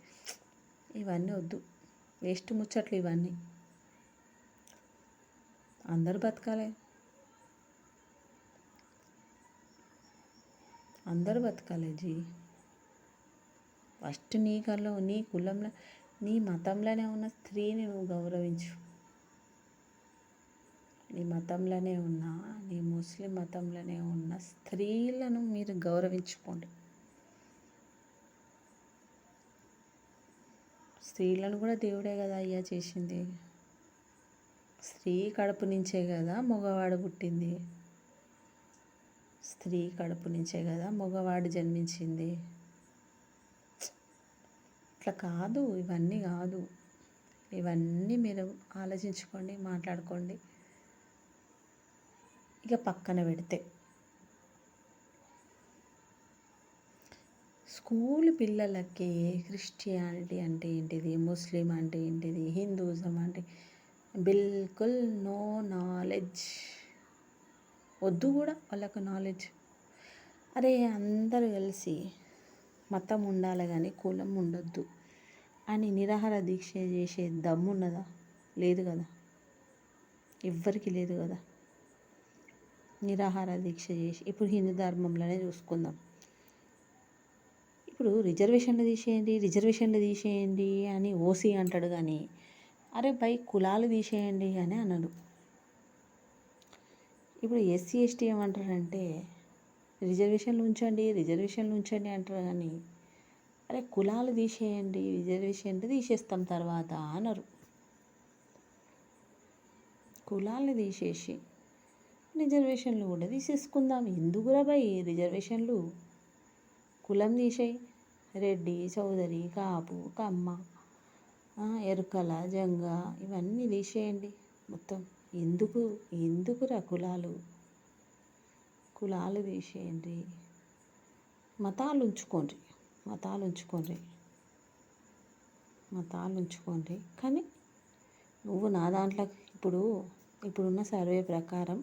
ఇవన్నీ వద్దు. వేస్ట్ ముచ్చట్లు ఇవన్నీ. అందరూ బతకాలి, అందరూ బతకాలి జీ. ఫస్ట్ నీ కల్లో, నీ కులంలో, నీ మతంలోనే ఉన్న స్త్రీని నువ్వు గౌరవించు. నీ మతంలోనే ఉన్న, నీ ముస్లిం మతంలోనే ఉన్న స్త్రీలను మీరు గౌరవించుకోండి. స్త్రీలను కూడా దేవుడే కదా అయ్యా చేసింది. స్త్రీ కడుపు నుంచే కదా మగవాడు పుట్టింది. స్త్రీ కడుపు నుంచే కదా మగవాడు జన్మించింది. ఇట్లా కాదు, ఇవన్నీ కాదు. ఇవన్నీ మీరు ఆలోచించుకోండి, మాట్లాడుకోండి. ఇక పక్కన పెడితే స్కూల్ పిల్లలకి క్రిస్టియానిటీ అంటే ఏంటిది, ముస్లిం అంటే ఏంటిది, హిందూయిజం అంటే బిల్కుల్ నో నాలెడ్జ్. వద్దు కూడా వాళ్ళకు నాలెడ్జ్. అరే అందరూ కలిసి మతం ఉండాలి కానీ కులం ఉండొద్దు అని నిరాహార దీక్ష చేసే దమ్మున్నదా? లేదు కదా, ఎవ్వరికి లేదు కదా. నిరాహార దీక్ష చేసి ఇప్పుడు హిందూ ధర్మంలోనే చూసుకుందాం. ఇప్పుడు రిజర్వేషన్లు తీసేయండి అని ఓసీ అంటాడు కానీ అరే బై కులాలు తీసేయండి అని అన్నాడు. ఇప్పుడు ఎస్సీ ఎస్టీ ఏమంటారంటే రిజర్వేషన్లు ఉంచండి అంటారు కానీ అరే కులాలు తీసేయండి, రిజర్వేషన్లు తీసేస్తాం తర్వాత అన్నారు. కులాలను తీసేసి రిజర్వేషన్లు కూడా తీసేసుకుందాం. ఎందుకురా బై రిజర్వేషన్లు? కులం తీసేయి, రెడ్డి, చౌదరి, కాపు, కమ్మ, ఎరుకల, జంగ ఇవన్నీ తీసేయండి మొత్తం. ఎందుకురా కులాలు తీసేయండి. మతాలు ఉంచుకోండి కానీ నువ్వు నా దాంట్లో ఇప్పుడున్న సర్వే ప్రకారం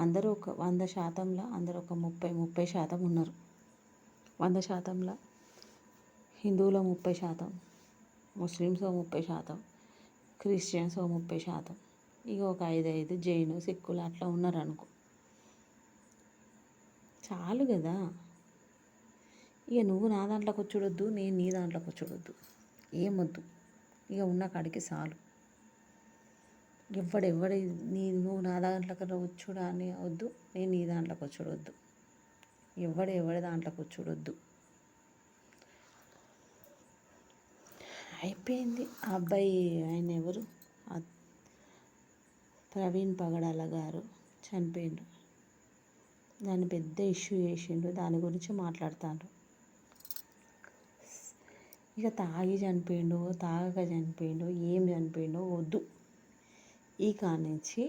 అందరూ ఒక 100%లో అందరూ ఒక 30% ఉన్నారు. 100%లో హిందువులు 30%, ముస్లిమ్స్ 30%, క్రిస్టియన్స్ 30%, ఇక ఒక 5 జైను, సిక్కులు అట్లా ఉన్నారు అనుకో. చాలు కదా. ఇక నువ్వు నా దాంట్లోకి వచ్చుడొద్దు, నేను నీ దాంట్లోకి వచ్చుడొద్దు, ఏమొద్దు. ఇక ఉన్న కాడికి చాలు. ఎవడెవడి నువ్వు నా దాంట్లోకి వచ్చుడా అని వద్దు, నేను నీ దాంట్లోకి వచ్చుడొద్దు, ఎవడి దాంట్లోకి వచ్చుడొద్దు. అయిపోయింది. ఆ అబ్బాయి ఆయన ఎవరు, ప్రవీణ్ పగడాల గారు చనిపోయిండు. దాన్ని పెద్ద ఇష్యూ చేసిండు, దాని గురించి మాట్లాడుతాండ్రు. ఇక తాగి చనిపోయిండు, తాగక చనిపోయిండు, ఏం చనిపోయిండో వద్దు. ఈ కానించి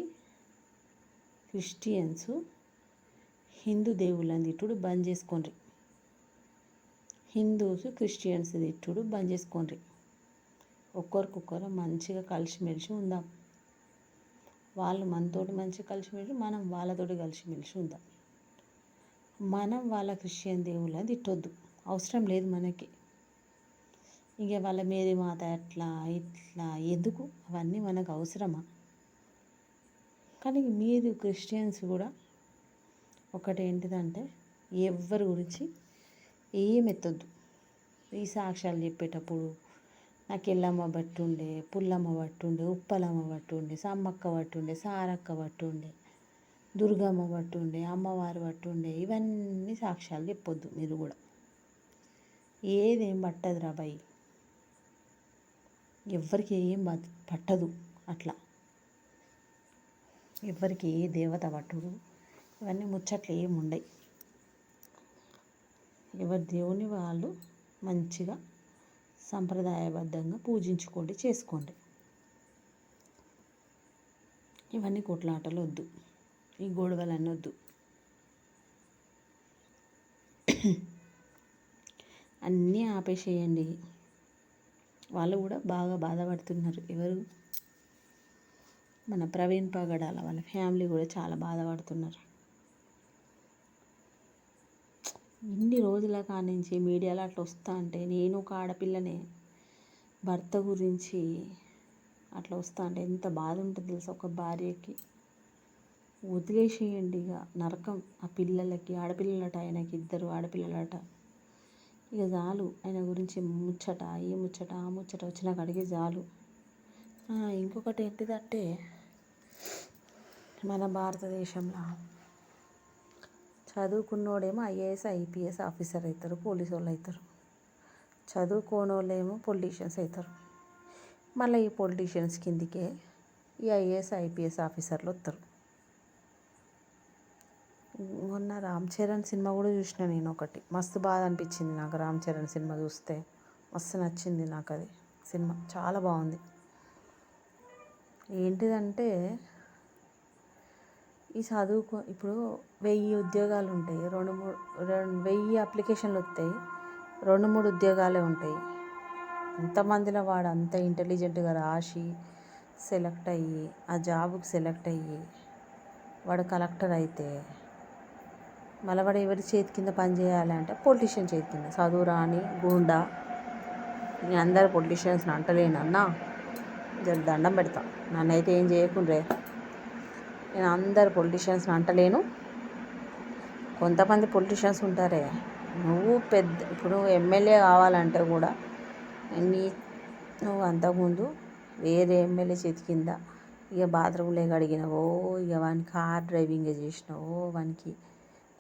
క్రిస్టియన్స్ హిందూ దేవుళ్ళని తిట్టుడు బంద్ చేసుకోండి. హిందూస్ క్రిస్టియన్స్ తిట్టుడు బంద్ చేసుకోండి. ఒక్కరికొక్కరు మంచిగా కలిసిమెలిసి ఉందాం. వాళ్ళు మనతోటి మంచిగా కలిసిమెలిసి, మనం వాళ్ళతోటి కలిసిమెలిసి ఉందాం. మనం వాళ్ళ క్రిస్టియన్ దేవుళ్ళని తిట్టొద్దు, అవసరం లేదు మనకి. ఇక వాళ్ళ మేరీ మాత అట్లా ఇట్లా ఎందుకు, అవన్నీ మనకు అవసరమా? కానీ మీరు క్రిస్టియన్స్ కూడా ఒకటేంటిదంటే ఎవరి గురించి ఏం ఎత్తొద్దు. ఈ సాక్ష్యాలు చెప్పేటప్పుడు నాకు ఎల్లమ్మ బట్టుండే, పుల్లమ్మ బట్టుండే, ఉప్పలమ్మ బట్టుండే, సమ్మక్క బట్టుండే, సారక్క బట్టుండే, దుర్గమ్మ బట్టుండే, అమ్మవారు బట్టుండే, ఇవన్నీ సాక్ష్యాలు చెప్పొద్దు. మీరు కూడా ఏదేం పట్టదురా బాయ్, ఎవ్వరికి ఏం పట్టదు. అట్లా ఎవ్వరికి ఏ దేవత పట్టుడు, ఇవన్నీ ముచ్చట్లు ఏమి ఉండయి. ఎవరి దేవుని వాళ్ళు మంచిగా సంప్రదాయబద్ధంగా పూజించుకోండి, చేసుకోండి. ఇవన్నీ కొట్లాటలు వద్దు, ఈ గొడవలన్నీ వద్దు. అన్నీ ఆపేసేయండి. వాళ్ళు కూడా బాగా బాధపడుతున్నారు. ఎవరు? మన ప్రవీణ్ పగడాల వాళ్ళ ఫ్యామిలీ కూడా చాలా బాధపడుతున్నారు. ఇన్ని రోజుల కానించి మీడియాలో అట్లా వస్తా అంటే, నేను ఒక ఆడపిల్లనే, భర్త గురించి అట్లా వస్తా అంటే ఎంత బాధ ఉంటుంది తెలుసా ఒక భార్యకి. వదిలేసేయండి ఇక, నరకం ఆ పిల్లలకి. ఆడపిల్లలట, ఆయనకి 2 ఆడపిల్లలట. ఇక చాలు ఆయన గురించి ముచ్చట, ఈ ముచ్చట ఆ ముచ్చట వచ్చిన కాడికి చాలు. ఇంకొకటి ఏంటిదంటే, మన భారతదేశంలో చదువుకున్నోడేమో ఐఏఎస్ ఐపీఎస్ ఆఫీసర్ అవుతారు, పోలీసు వాళ్ళు అవుతారు. చదువుకోనోళ్ళేమో పొలిటీషియన్స్ అవుతారు. మళ్ళీ ఈ పొలిటీషియన్స్ కిందికే ఈ ఐఏఎస్ ఐపీఎస్ ఆఫీసర్లు వస్తారు. మొన్న రామ్ చరణ్ సినిమా కూడా చూసిన నేను ఒకటి. మస్తు బాధ అనిపించింది నాకు రామ్ చరణ్ సినిమా చూస్తే. మస్తు నచ్చింది నాకు అది సినిమా, చాలా బాగుంది. ఏంటిదంటే, ఈ చదువుకో ఇప్పుడు 1000 ఉద్యోగాలు ఉంటాయి, 1000 అప్లికేషన్లు వస్తాయి, 2-3 ఉద్యోగాలే ఉంటాయి. ఎంతమందిలో వాడు అంత ఇంటెలిజెంట్గా రాసి సెలెక్ట్ అయ్యి, ఆ జాబుకి సెలెక్ట్ అయ్యి వాడు కలెక్టర్ అయితే, మళ్ళీ వాడు ఎవరి చేతి కింద పని చేయాలి అంటే పొలిటీషియన్ చేతి కింద. చదువు రాని గూండా. నేను అందరు పొలిటీషియన్స్ని అంటలేనన్నా, జర దండం పెడతా, నన్నైతే ఏం చేయకుండ్రే. నేను అందరు పొలిటీషియన్స్ని అంటలేను. కొంతమంది పొలిటీషియన్స్ ఉంటారే, ఇప్పుడు ఎమ్మెల్యే కావాలంటే కూడా నువ్వు అంతకుముందు వేరే ఎమ్మెల్యే చేతి కింద ఇక బాత్రూంలో కడిగినవో, ఇక వానికి కార్ డ్రైవింగ్ చేసినావో, వానికి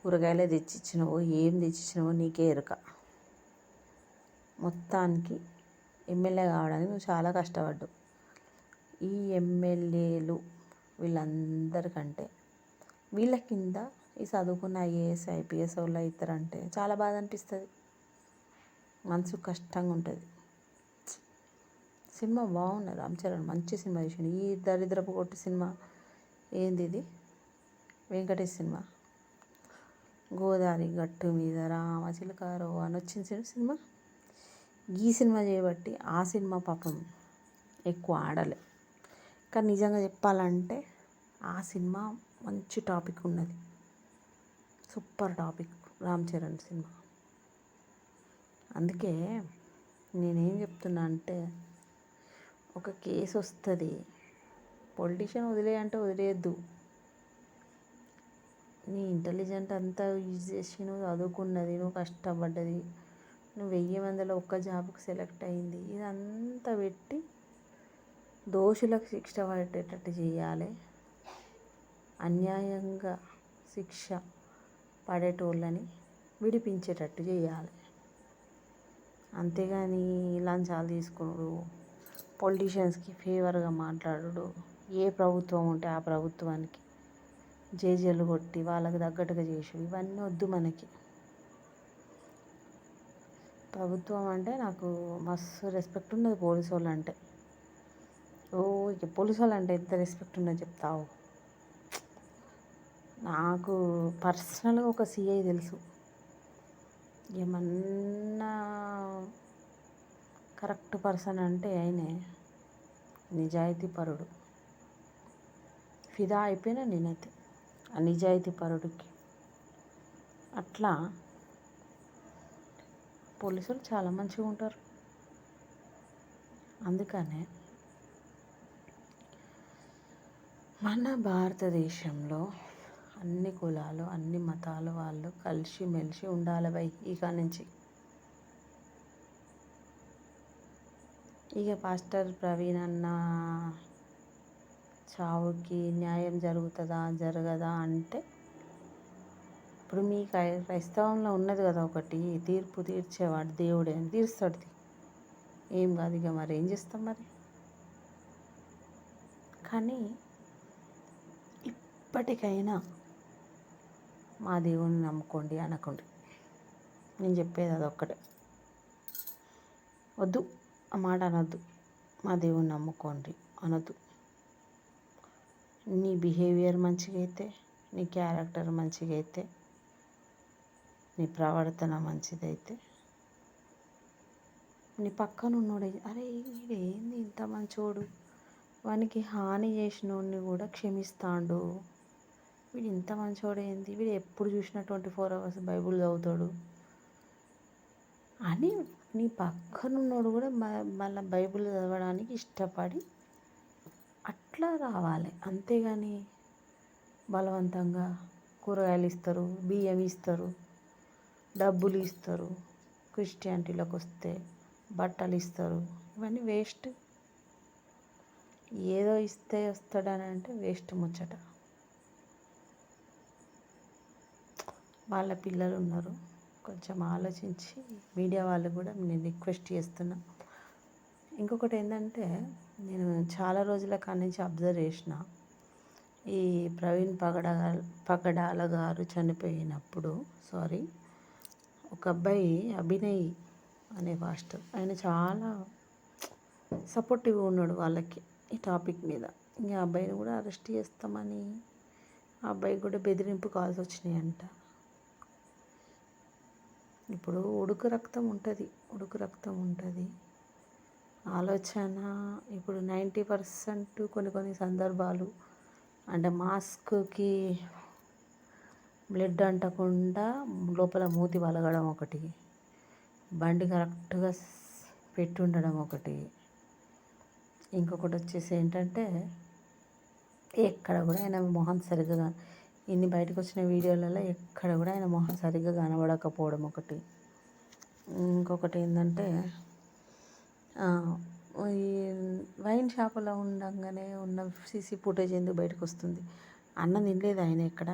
కూరగాయలే తెచ్చిచ్చినవో, ఏం తెచ్చిచ్చినవో నీకే ఎరుక. మొత్తానికి ఎమ్మెల్యే కావడానికి నువ్వు చాలా కష్టపడ్డావు. ఈ ఎమ్మెల్యేలు వీళ్ళందరికంటే వీళ్ళ కింద ఈ చదువుకున్న ఐఏఎస్ ఐపీఎస్ వాళ్ళు అవుతారంటే చాలా బాధ అనిపిస్తుంది, మనసు కష్టంగా ఉంటుంది. సినిమా బాగున్నది, రామ్ చరణ్ మంచి సినిమా చేసిండు. ఈ దరిద్రపు కొట్టి సినిమా ఏంది ఇది, వెంకటేష్ సినిమా, గోదావరి గట్టు మీద రామచిలకారో అని వచ్చింది సినిమా. ఈ సినిమా చేయబట్టి ఆ సినిమా పాపం ఎక్కువ ఆడలే. కానీ నిజంగా చెప్పాలంటే ఆ సినిమా మంచి టాపిక్ ఉన్నది, super topic Ram Charan cinema. అందుకే నేనేం చెప్తున్నా అంటే, ఒక కేసు వస్తుంది, పొలిటీషియన్ వదిలేయంటే వదిలేయద్దు. నీ ఇంటెలిజెంట్ అంతా యూజ్ చేసి నువ్వు చదువుకున్నది, నువ్వు కష్టపడ్డది, నువ్వు 1000 మందిలో ఒక్క జాబ్కి సెలెక్ట్ అయింది, ఇదంతా పెట్టి దోషులకు శిక్ష పడేటట్టు చేయాలి. అన్యాయంగా శిక్ష పడేటోళ్ళని విడిపించేటట్టు చేయాలి. అంతేగాని లంచాలు తీసుకున్నాడు, పొలిటీషియన్స్కి ఫేవర్గా మాట్లాడు, ఏ ప్రభుత్వం ఉంటే ఆ ప్రభుత్వానికి జేజేలు కొట్టి వాళ్ళకి తగ్గట్టుగా చేసి, ఇవన్నీ వద్దు మనకి. ప్రభుత్వం అంటే నాకు మస్తు రెస్పెక్ట్ ఉన్నది. పోలీసు వాళ్ళు అంటే ఇక పోలీసు వాళ్ళు అంటే ఎంత రెస్పెక్ట్ ఉన్నది చెప్తావు. నాకు పర్సనల్గా ఒక సిఐ తెలుసు, ఏమన్నా కరెక్ట్ పర్సన్ అంటే ఆయనే, నిజాయితీ పరుడు. ఫిదా అయిపోయినా నేనైతే ఆ నిజాయితీ పరుడికి. అట్లా పోలీసులు చాలా మంచిగా ఉంటారు. అందుకనే మన భారతదేశంలో అన్ని కులాలు అన్ని మతాల వాళ్ళు కలిసిమెలిసి ఉండాలి బై ఇక నుంచి. ఇక పాస్టర్ ప్రవీణ్ అన్న చావుకి న్యాయం జరుగుతుందా జరగదా అంటే, ఇప్పుడు మీ క్రైస్తవంలో ఉన్నది కదా ఒకటి, తీర్పు తీర్చేవాడు దేవుడే అని, తీరుస్తాడు. ఏం కాదు, ఇక మరి ఏం చేస్తాం మరి. కానీ ఇప్పటికైనా మా దేవుని నమ్ముకోండి అనకండి, నేను చెప్పేది అదొక్కటే. వద్దు, ఆ మాట అనొద్దు. మా దేవుని నమ్ముకోండి అనొద్దు. నీ బిహేవియర్ మంచిగా అయితే, నీ క్యారెక్టర్ మంచిగా అయితే, నీ ప్రవర్తన మంచిదైతే, నీ పక్కన ఉన్నోడు అరే వీడు ఏంది ఇంత మంచోడు, వానికి హాని చేసినోడిని కూడా క్షమిస్తాడు, వీడు ఇంత మంచోడు ఏంది, వీడు ఎప్పుడు చూసినా 24 hours బైబుల్ చదువుతాడు అని నీ పక్కనున్నోడు కూడా మళ్ళీ బైబిల్ చదవడానికి ఇష్టపడి అట్లా రావాలి. అంతేగాని బలవంతంగా కూరగాయలు ఇస్తారు, బియ్యం ఇస్తారు, డబ్బులు ఇస్తారు, క్రిస్టియానిటీలోకి వస్తే బట్టలు ఇస్తారు, ఇవన్నీ వేస్ట్. ఏదో ఇస్తే వస్తాడని అంటే వేస్ట్ ముచ్చట. వాళ్ళ పిల్లలు ఉన్నారు, కొంచెం ఆలోచించి మీడియా వాళ్ళు కూడా నేను రిక్వెస్ట్ చేస్తున్నా. ఇంకొకటి ఏంటంటే, నేను చాలా రోజుల కాడి నుంచి అబ్జర్వ్ చేసిన, ఈ ప్రవీణ్ పగడాల గారు చనిపోయినప్పుడు ఒక అబ్బాయి అభినయ్ అనే పాస్టర్, ఆయన చాలా సపోర్టివ్గా ఉన్నాడు వాళ్ళకి ఈ టాపిక్ మీద. ఇంకా అబ్బాయిని కూడా అరెస్ట్ చేస్తామని ఆ అబ్బాయికి కూడా బెదిరింపు కాల్స్ వచ్చినాయంట. ఇప్పుడు ఉడుకు రక్తం ఉంటుంది, ఆలోచన. ఇప్పుడు 90% కొన్ని సందర్భాలు అంటే మాస్క్కి బ్లడ్ అంటకుండా లోపల మూతి వలగడం ఒకటి, బండి కరెక్ట్గా పెట్టి ఉండడం ఒకటి, ఇంకొకటి వచ్చేసి ఏంటంటే ఎక్కడ కూడా ఆయన మొహం సరిగ్గా, ఇన్ని బయటకు వచ్చిన వీడియోలలో ఎక్కడ కూడా ఆయన మొహం సరిగ్గా కనబడకపోవడం ఒకటి. ఇంకొకటి ఏంటంటే ఈ వైన్ షాపులో ఉండగానే ఉన్న సీసీ ఫుటేజ్ ఎందుకు బయటకు వస్తుంది? అన్నం తినలేదు ఆయన ఎక్కడ,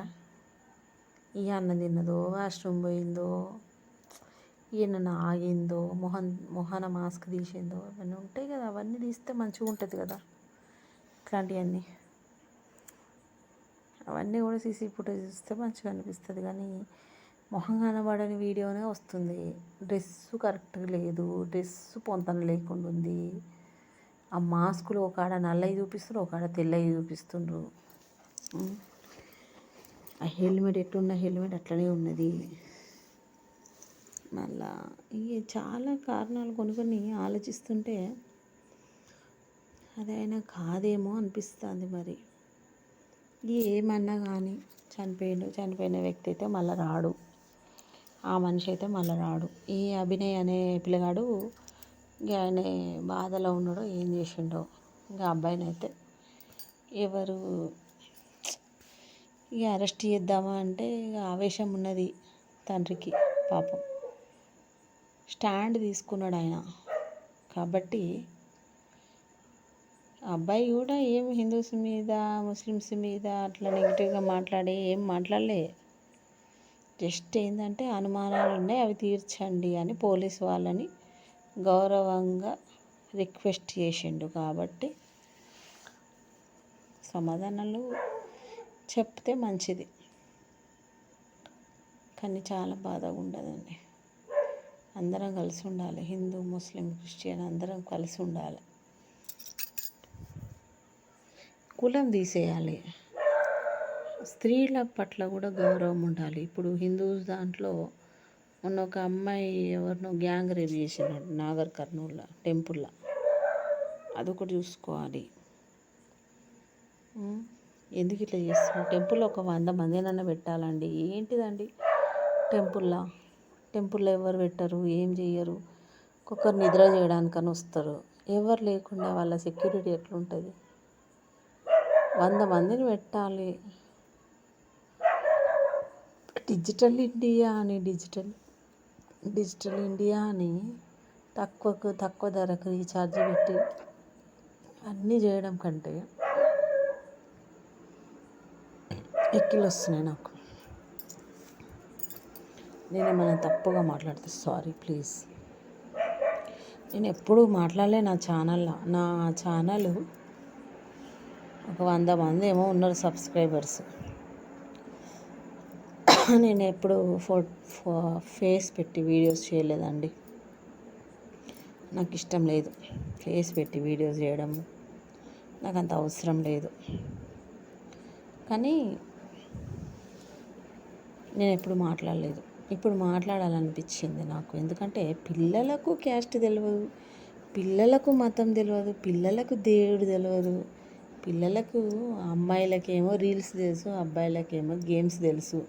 ఈ అన్నం తిన్నదో, వాష్రూమ్ పోయిందో, ఈయన ఆగిందో, మొహాన మాస్క్ తీసిందో, అవన్నీ ఉంటాయి కదా. అవన్నీ తీస్తే మంచిగా ఉంటుంది కదా. అవన్నీ కూడా సీసీ ఫుటేజ్ ఇస్తే మంచిగా అనిపిస్తుంది. కానీ మొహం కనబడని వీడియోనే వస్తుంది. డ్రెస్సు కరెక్ట్గా లేదు, డ్రెస్సు పొంతన లేకుండా ఉంది. ఆ మాస్కులు ఒక ఆడ నల్లవి చూపిస్తున్నారు, ఒక ఆడ తెల్లవి చూపిస్తుండ్రు. ఆ హెల్మెట్ ఎట్టున్న హెల్మెట్ అట్లనే ఉన్నది. మళ్ళా ఇవి చాలా కారణాలు కొన్ని ఆలోచిస్తుంటే అది అయినా కాదేమో అనిపిస్తుంది. మరి ఏమన్నా కానీ చనిపోయిన వ్యక్తి అయితే మళ్ళీ రాడు, ఆ మనిషి అయితే మళ్ళీ రాడు. ఈ అభినయ్ అనే పిల్లగాడు ఇంకా ఆయన బాధలో ఉన్నాడో ఏం చేసిండో, ఇంకా అబ్బాయిని అయితే ఎవరు ఇక అరెస్ట్ చేద్దామా అంటే ఇక ఆవేశం ఉన్నది తండ్రికి. పాపం స్టాండ్ తీసుకున్నాడు ఆయన కాబట్టి. అబ్బాయి కూడా ఏం హిందూస్ మీద ముస్లిమ్స్ మీద అట్లా నెగిటివ్గా ఏం మాట్లాడలే. జస్ట్ ఏంటంటే అనుమానాలు ఉన్నాయి, అవి తీర్చండి అని పోలీసు వాళ్ళని గౌరవంగా రిక్వెస్ట్ చేసిండు. కాబట్టి సమాధానాలు చెప్తే మంచిది. కానీ చాలా బాధగా ఉండదండి. అందరం కలిసి ఉండాలి, హిందూ ముస్లిం క్రిస్టియన్ అందరం కలిసి ఉండాలి. కులం తీసేయాలి, స్త్రీల పట్ల కూడా గౌరవం ఉండాలి. ఇప్పుడు హిందూస్ దాంట్లో మొన్న ఒక అమ్మాయి ఎవరినో గ్యాంగ్ రేప్ చేసినాడు నాగర్ కర్నూల్లో టెంపుల్లో, అదొకటి చూసుకోవాలి. ఎందుకు ఇట్లా చేస్తున్నారు? టెంపుల్లో ఒక 100 మందినన్నా పెట్టాలండి. ఏంటిదండి టెంపుల్లో ఎవరు పెట్టరు, ఏం చెయ్యరు. ఒక్కొక్కరు నిద్ర చేయడానికని వస్తారు, ఎవరు లేకుండా వాళ్ళ సెక్యూరిటీ ఎట్లుంటుంది? 100 మందిని పెట్టాలి. డిజిటల్ ఇండియా అని తక్కువ ధరకు రీఛార్జ్ పెట్టి అన్నీ చేయడం కంటే ఎక్కిళ్ళు వస్తున్నాయి నాకు. నేనేమైనా తప్పుగా మాట్లాడితే సారీ ప్లీజ్. నేను ఎప్పుడూ మాట్లాడలే నా ఛానల్ ఒక 100 మంది ఏమో ఉన్నారు సబ్స్క్రైబర్స్. నేను ఎప్పుడు ఫేస్ పెట్టి వీడియోస్ చేయలేదండి. నాకు ఇష్టం లేదు ఫేస్ పెట్టి వీడియోస్ చేయడం, నాకు అంత అవసరం లేదు. కానీ నేను ఎప్పుడు మాట్లాడలేదు. ఇప్పుడు మాట్లాడాలనిపించింది నాకు. ఎందుకంటే పిల్లలకు క్యాస్ట్ తెలియదు, పిల్లలకు మతం తెలియదు, పిల్లలకు దేవుడు తెలియదు, పిల్లలకు అమ్మాయిలకేమో రీల్స్ తెలుసు, అబ్బాయిలకేమో గేమ్స్ తెలుసు.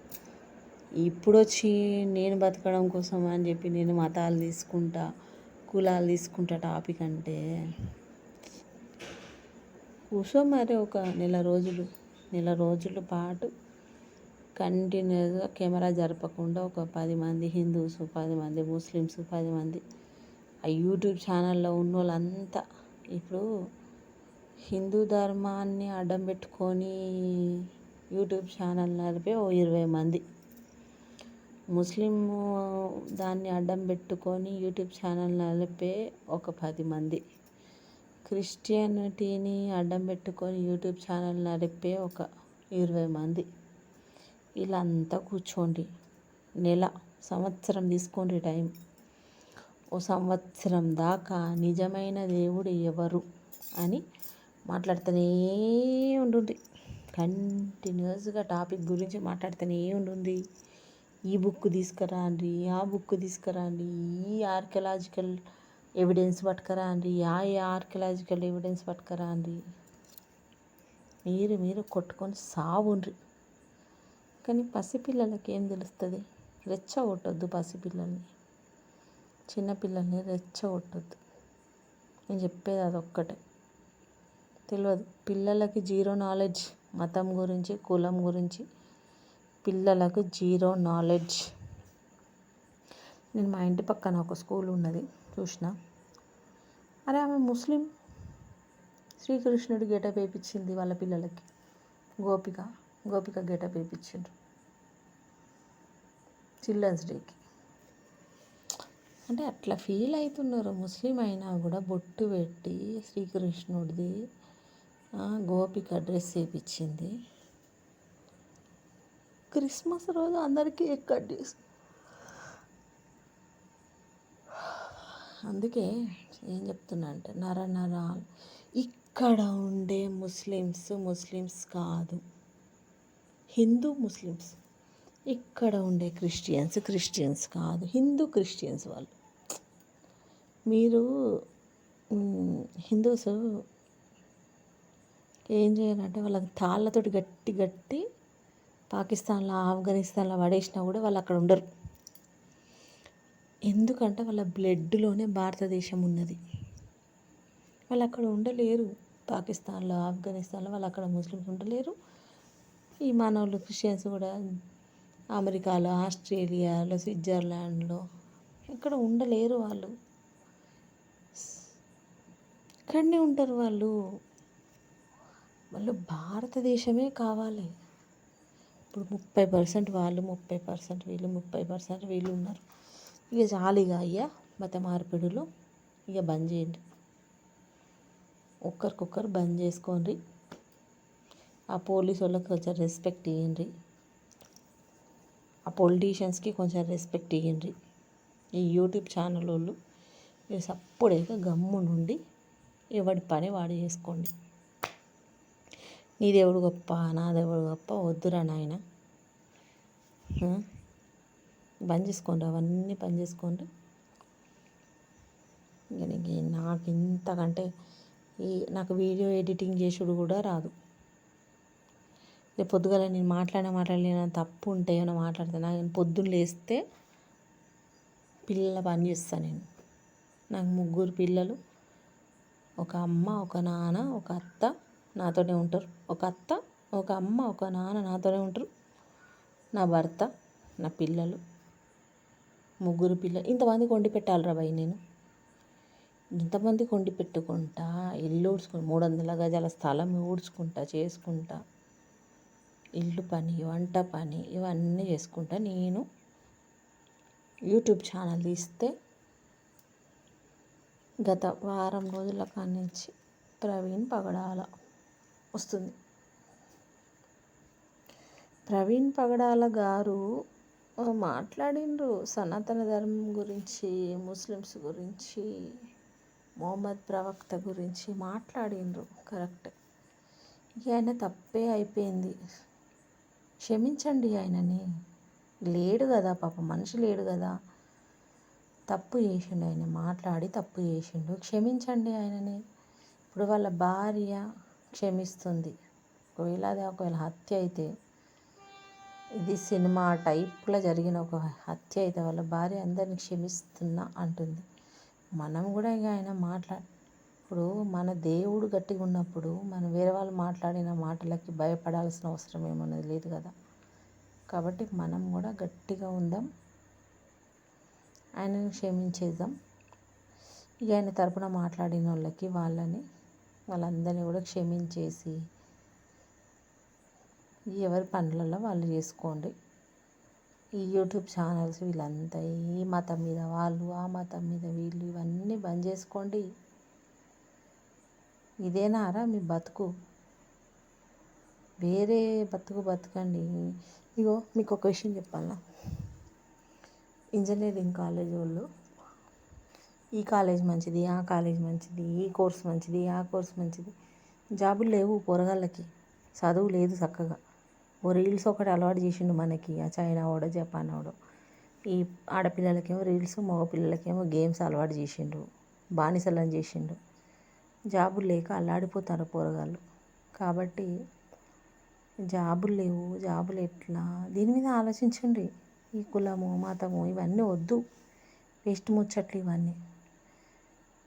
ఇప్పుడు వచ్చి నేను బతకడం కోసం అని చెప్పి నేను మతాలు తీసుకుంటా, కులాలు తీసుకుంటా టాపిక్ అంటే కూర్చో మరి ఒక నెల రోజుల పాటు కంటిన్యూస్గా కెమెరా జరపకుండా ఒక 10 మంది హిందూస్, 10 మంది ముస్లిమ్స్, 10 మంది ఆ యూట్యూబ్ ఛానల్లో ఉన్న వాళ్ళంతా ఇప్పుడు హిందూ ధర్మాన్ని అడ్డం పెట్టుకొని యూట్యూబ్ ఛానల్ నడిపే ఓ 20 మంది, ముస్లిం దాన్ని అడ్డం పెట్టుకొని యూట్యూబ్ ఛానల్ నడిపే ఒక 10 మంది, క్రిస్టియానిటీని అడ్డం పెట్టుకొని యూట్యూబ్ ఛానల్ నడిపే ఒక 20 మంది. ఇలా అంతా కూర్చోండి, సంవత్సరం తీసుకోండి టైం. ఓ సంవత్సరం దాకా నిజమైన దేవుడు ఎవరు అని మాట్లాడుతూనే ఉంటుంది. కంటిన్యూస్గా టాపిక్ గురించి మాట్లాడుతూనే ఉంటుంది. ఈ బుక్ తీసుకురండి, ఆ బుక్ తీసుకురండి, ఈ ఆర్కియలాజికల్ ఎవిడెన్స్ పట్టుకురండి, ఆ ఆర్కియలాజికల్ ఎవిడెన్స్ పట్టుకురండి. మీరు కొట్టుకొని సావుండ్రి. కానీ పసిపిల్లలకి ఏం తెలుస్తుంది? రెచ్చగొట్టొద్దు పసిపిల్లల్ని, చిన్నపిల్లల్ని రెచ్చగొట్టొద్దు. నేను చెప్పేది అదొక్కటే. తెలియదు పిల్లలకి, జీరో నాలెడ్జ్ మతం గురించి, కులం గురించి పిల్లలకు జీరో నాలెడ్జ్. నేను మా ఇంటి పక్కన ఒక స్కూల్ ఉన్నది చూసిన. అరే ఆమె ముస్లిం, శ్రీకృష్ణుడి గెటప్ వేయించింది వాళ్ళ పిల్లలకి. గోపిక గెటప్ వేయించిండ్రు చిల్డ్రన్స్ డేకి. అంటే అట్లా ఫీల్ అవుతున్నారు. ముస్లిం అయినా కూడా బొట్టు పెట్టి శ్రీకృష్ణుడిది గోపిక డ్రెస్ వేయించింది. క్రిస్మస్ రోజు అందరికీ కట్ చేసి, అందుకే ఏం చెప్తున్నా అంటే నరాలు ఇక్కడ ఉండే ముస్లిమ్స్ కాదు, హిందూ ముస్లిమ్స్. ఇక్కడ ఉండే క్రిస్టియన్స్ కాదు, హిందూ క్రిస్టియన్స్ వాళ్ళు. మీరు హిందూస్ ఏం చేయాలంటే వాళ్ళకి తాళ్ళతోటి గట్టి పాకిస్తాన్లో, ఆఫ్ఘనిస్తాన్లో పడేసినా కూడా వాళ్ళు అక్కడ ఉండరు. ఎందుకంటే వాళ్ళ బ్లడ్లోనే భారతదేశం ఉన్నది. వాళ్ళు అక్కడ ఉండలేరు. పాకిస్తాన్లో, ఆఫ్ఘనిస్తాన్లో వాళ్ళు అక్కడ ముస్లిమ్స్ ఉండలేరు. ఈ మానవులు క్రిస్టియన్స్ కూడా అమెరికాలో, ఆస్ట్రేలియాలో, స్విట్జర్లాండ్లో ఇక్కడ ఉండలేరు. వాళ్ళు ఇక్కడనే ఉంటారు. వాళ్ళు భారతదేశమే కావాలి. ఇప్పుడు 30% వాళ్ళు, 30% వీళ్ళు, 30% వీళ్ళు ఉన్నారు. ఇక చాలుగా అయ్యా మత మార్పిడులు ఇక బంద్ చేయండి. ఒక్కరికొక్కరు బంద్ చేసుకోండి. ఆ పోలీసు వాళ్ళకి కొంచెం రెస్పెక్ట్ ఇవ్వండి. ఆ పొలిటీషియన్స్కి కొంచెం రెస్పెక్ట్ ఇవ్వండి. ఈ యూట్యూబ్ ఛానల్ వాళ్ళు మీరు సప్పుడేగా గమ్ము నుండి ఎవడి పని వాడు చేసుకోండి. నీ దేవుడు గొప్ప, నా దేవుడు గొప్ప వద్దురా నాయన. బంద్ చేసుకోండి, అవన్నీ బంద్ చేసుకోండి. ఇక నాకు ఇంతకంటే నాకు వీడియో ఎడిటింగ్ చేసుడు కూడా రాదు. రేపు పొద్దుగాల నేను మాట్లాడలేని తప్పు ఉంటే ఏమైనా మాట్లాడుతాను. నేను పొద్దున్న లేస్తే పిల్లల పని చేస్తాను. నాకు 3 పిల్లలు, ఒక అమ్మ, ఒక నాన్న, ఒక అత్త నాతోనే ఉంటారు. ఒక అత్త, ఒక అమ్మ, ఒక నాన్న నాతోనే ఉంటారు. నా భర్త, నా పిల్లలు, 3 పిల్లలు. ఇంతమందికి వండి పెట్టాలిరా భయ్. నేను ఇంతమందికి వండి పెట్టుకుంటా, ఇల్లు ఊడ్చుకుంటా, 300 గజాల స్థలం ఊడ్చుకుంటా, చేసుకుంటా, ఇల్లు పని, వంట పని ఇవన్నీ చేసుకుంటా. నేను యూట్యూబ్ ఛానల్ తీస్తే గత వారం రోజుల కాడి నుంచి ప్రవీణ్ పగడాల వస్తుంది. ప్రవీణ్ పగడాల గారు మాట్లాడిండ్రు సనాతన ధర్మం గురించి, ముస్లిమ్స్ గురించి. మొహమ్మద్ ప్రవక్త గురించి మాట్లాడిండ్రు కరెక్ట్. ఇక ఆయన తప్పే అయిపోయింది, క్షమించండి ఆయనని. లేడు కదా పాపం, మనిషి లేడు కదా, తప్పు చేసిండు ఆయన, మాట్లాడి తప్పు చేసిండు, క్షమించండి ఆయనని. ఇప్పుడు వాళ్ళ భార్య క్షమిస్తుంది. ఒకవేళ హత్య అయితే, ఇది సినిమా టైప్లో జరిగిన ఒక హత్య అయితే వాళ్ళ భార్య అందరిని క్షమిస్తున్నా అంటుంది. మనం కూడా ఇక ఆయన ఇప్పుడు మన దేవుడు గట్టిగా ఉన్నప్పుడు మనం వేరే వాళ్ళు మాట్లాడిన మాటలకి భయపడాల్సిన అవసరం ఏమన్నది లేదు కదా. కాబట్టి మనం కూడా గట్టిగా ఉందాం, ఆయనను క్షమించేద్దాం. ఇక ఆయన తరపున మాట్లాడిన వాళ్ళందరినీ కూడా క్షమించేసి ఎవరి పనులలో వాళ్ళు చేసుకోండి. ఈ యూట్యూబ్ ఛానల్స్ వీళ్ళంతా ఈ మతం మీద వాళ్ళు, ఆ మతం మీద వీళ్ళు, ఇవన్నీ బంద్ చేసుకోండి. ఇదేనారా మీ బతుకు? వేరే బతకండి. ఇగో మీకు ఒక విషయం చెప్పాలా, ఇంజనీరింగ్ కాలేజ్ వాళ్ళు ఈ కాలేజ్ మంచిది, ఆ కాలేజ్ మంచిది, ఈ కోర్స్ మంచిది, ఆ కోర్స్ మంచిది, జాబులు లేవు పోరగాళ్ళకి, చదువు లేదు చక్కగా. ఓ రీల్స్ ఒకటి అలవాటు చేసిండు మనకి, ఆ చైనా వాడో జపాన్ వాడో. ఈ ఆడపిల్లలకేమో రీల్స్, మగపిల్లలకేమో గేమ్స్ అలవాటు చేసిండు, బానిసలను చేసిండు. జాబులు లేక అల్లాడిపోతారు పోరగాళ్ళు. కాబట్టి జాబులు లేవు, జాబులు ఎట్లా, దీని మీద ఆలోచించండి. ఈ కులము మతము ఇవన్నీ వద్దు, వేస్ట్ ముచ్చట్లు ఇవన్నీ.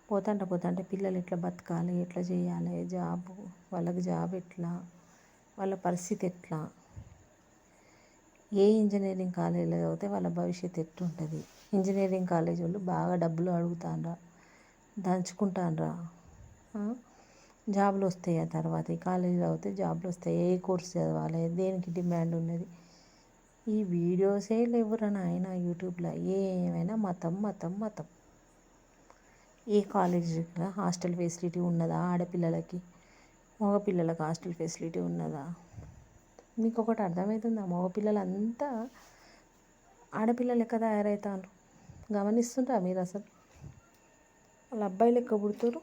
పోతాంటే పిల్లలు ఎట్లా బతకాలి, ఎట్లా చేయాలి, వాళ్ళకి జాబ్ ఎట్లా, వాళ్ళ పరిస్థితి ఎట్లా, ఏ ఇంజనీరింగ్ కాలేజీలో చదివితే వాళ్ళ భవిష్యత్తు ఎట్లుంటుంది. ఇంజనీరింగ్ కాలేజ్ వాళ్ళు బాగా డబ్బులు అడుగుతాండ్రా, దంచుకుంటాండ్రా. జాబులు వస్తాయి ఆ తర్వాత, ఈ కాలేజీలో చదివితే జాబులు వస్తాయి, ఏ కోర్స్ చదవాలి, దేనికి డిమాండ్ ఉన్నది. ఈ వీడియోసే లేవురా నాయన యూట్యూబ్లో, ఏమైనా మతం మతం మతం. ఏ కాలేజీలో హాస్టల్ ఫెసిలిటీ ఉన్నదా ఆడపిల్లలకి, మగపిల్లలకు హాస్టల్ ఫెసిలిటీ ఉన్నదా? మీకు ఒకటి అర్థమవుతుందా? మగపిల్లలంతా ఆడపిల్లలు లెక్క తయారవుతారు, గమనిస్తుంటారా మీరు? అసలు వాళ్ళ అబ్బాయి లెక్క పుడుతారు,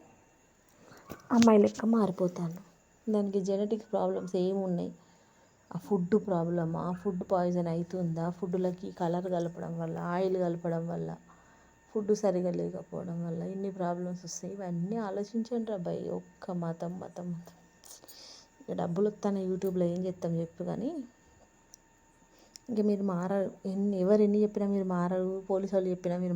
అమ్మాయి లెక్క మారిపోతారు. దానికి జెనెటిక్ ప్రాబ్లమ్స్ ఏమున్నాయి? ఆ ఫుడ్ ప్రాబ్లమా, ఫుడ్ పాయిజన్ అవుతుందా, ఫుడ్లకి కలర్ కలపడం వల్ల, ఆయిల్ కలపడం వల్ల, ఫుడ్ సరిగా లేకపోవడం వల్ల ఇన్ని ప్రాబ్లమ్స్ వస్తాయి. ఇవన్నీ ఆలోచించండి రా అబ్బాయి. ఒక్క మతం మతం మతం. ఇక డబ్బులు వస్తాను యూట్యూబ్లో ఏం చేస్తాం చెప్పు. కానీ ఇంక మీరు మారరు, ఎవరు ఎన్ని చెప్పినా మీరు మారరు, పోలీసు వాళ్ళు చెప్పినా మీరు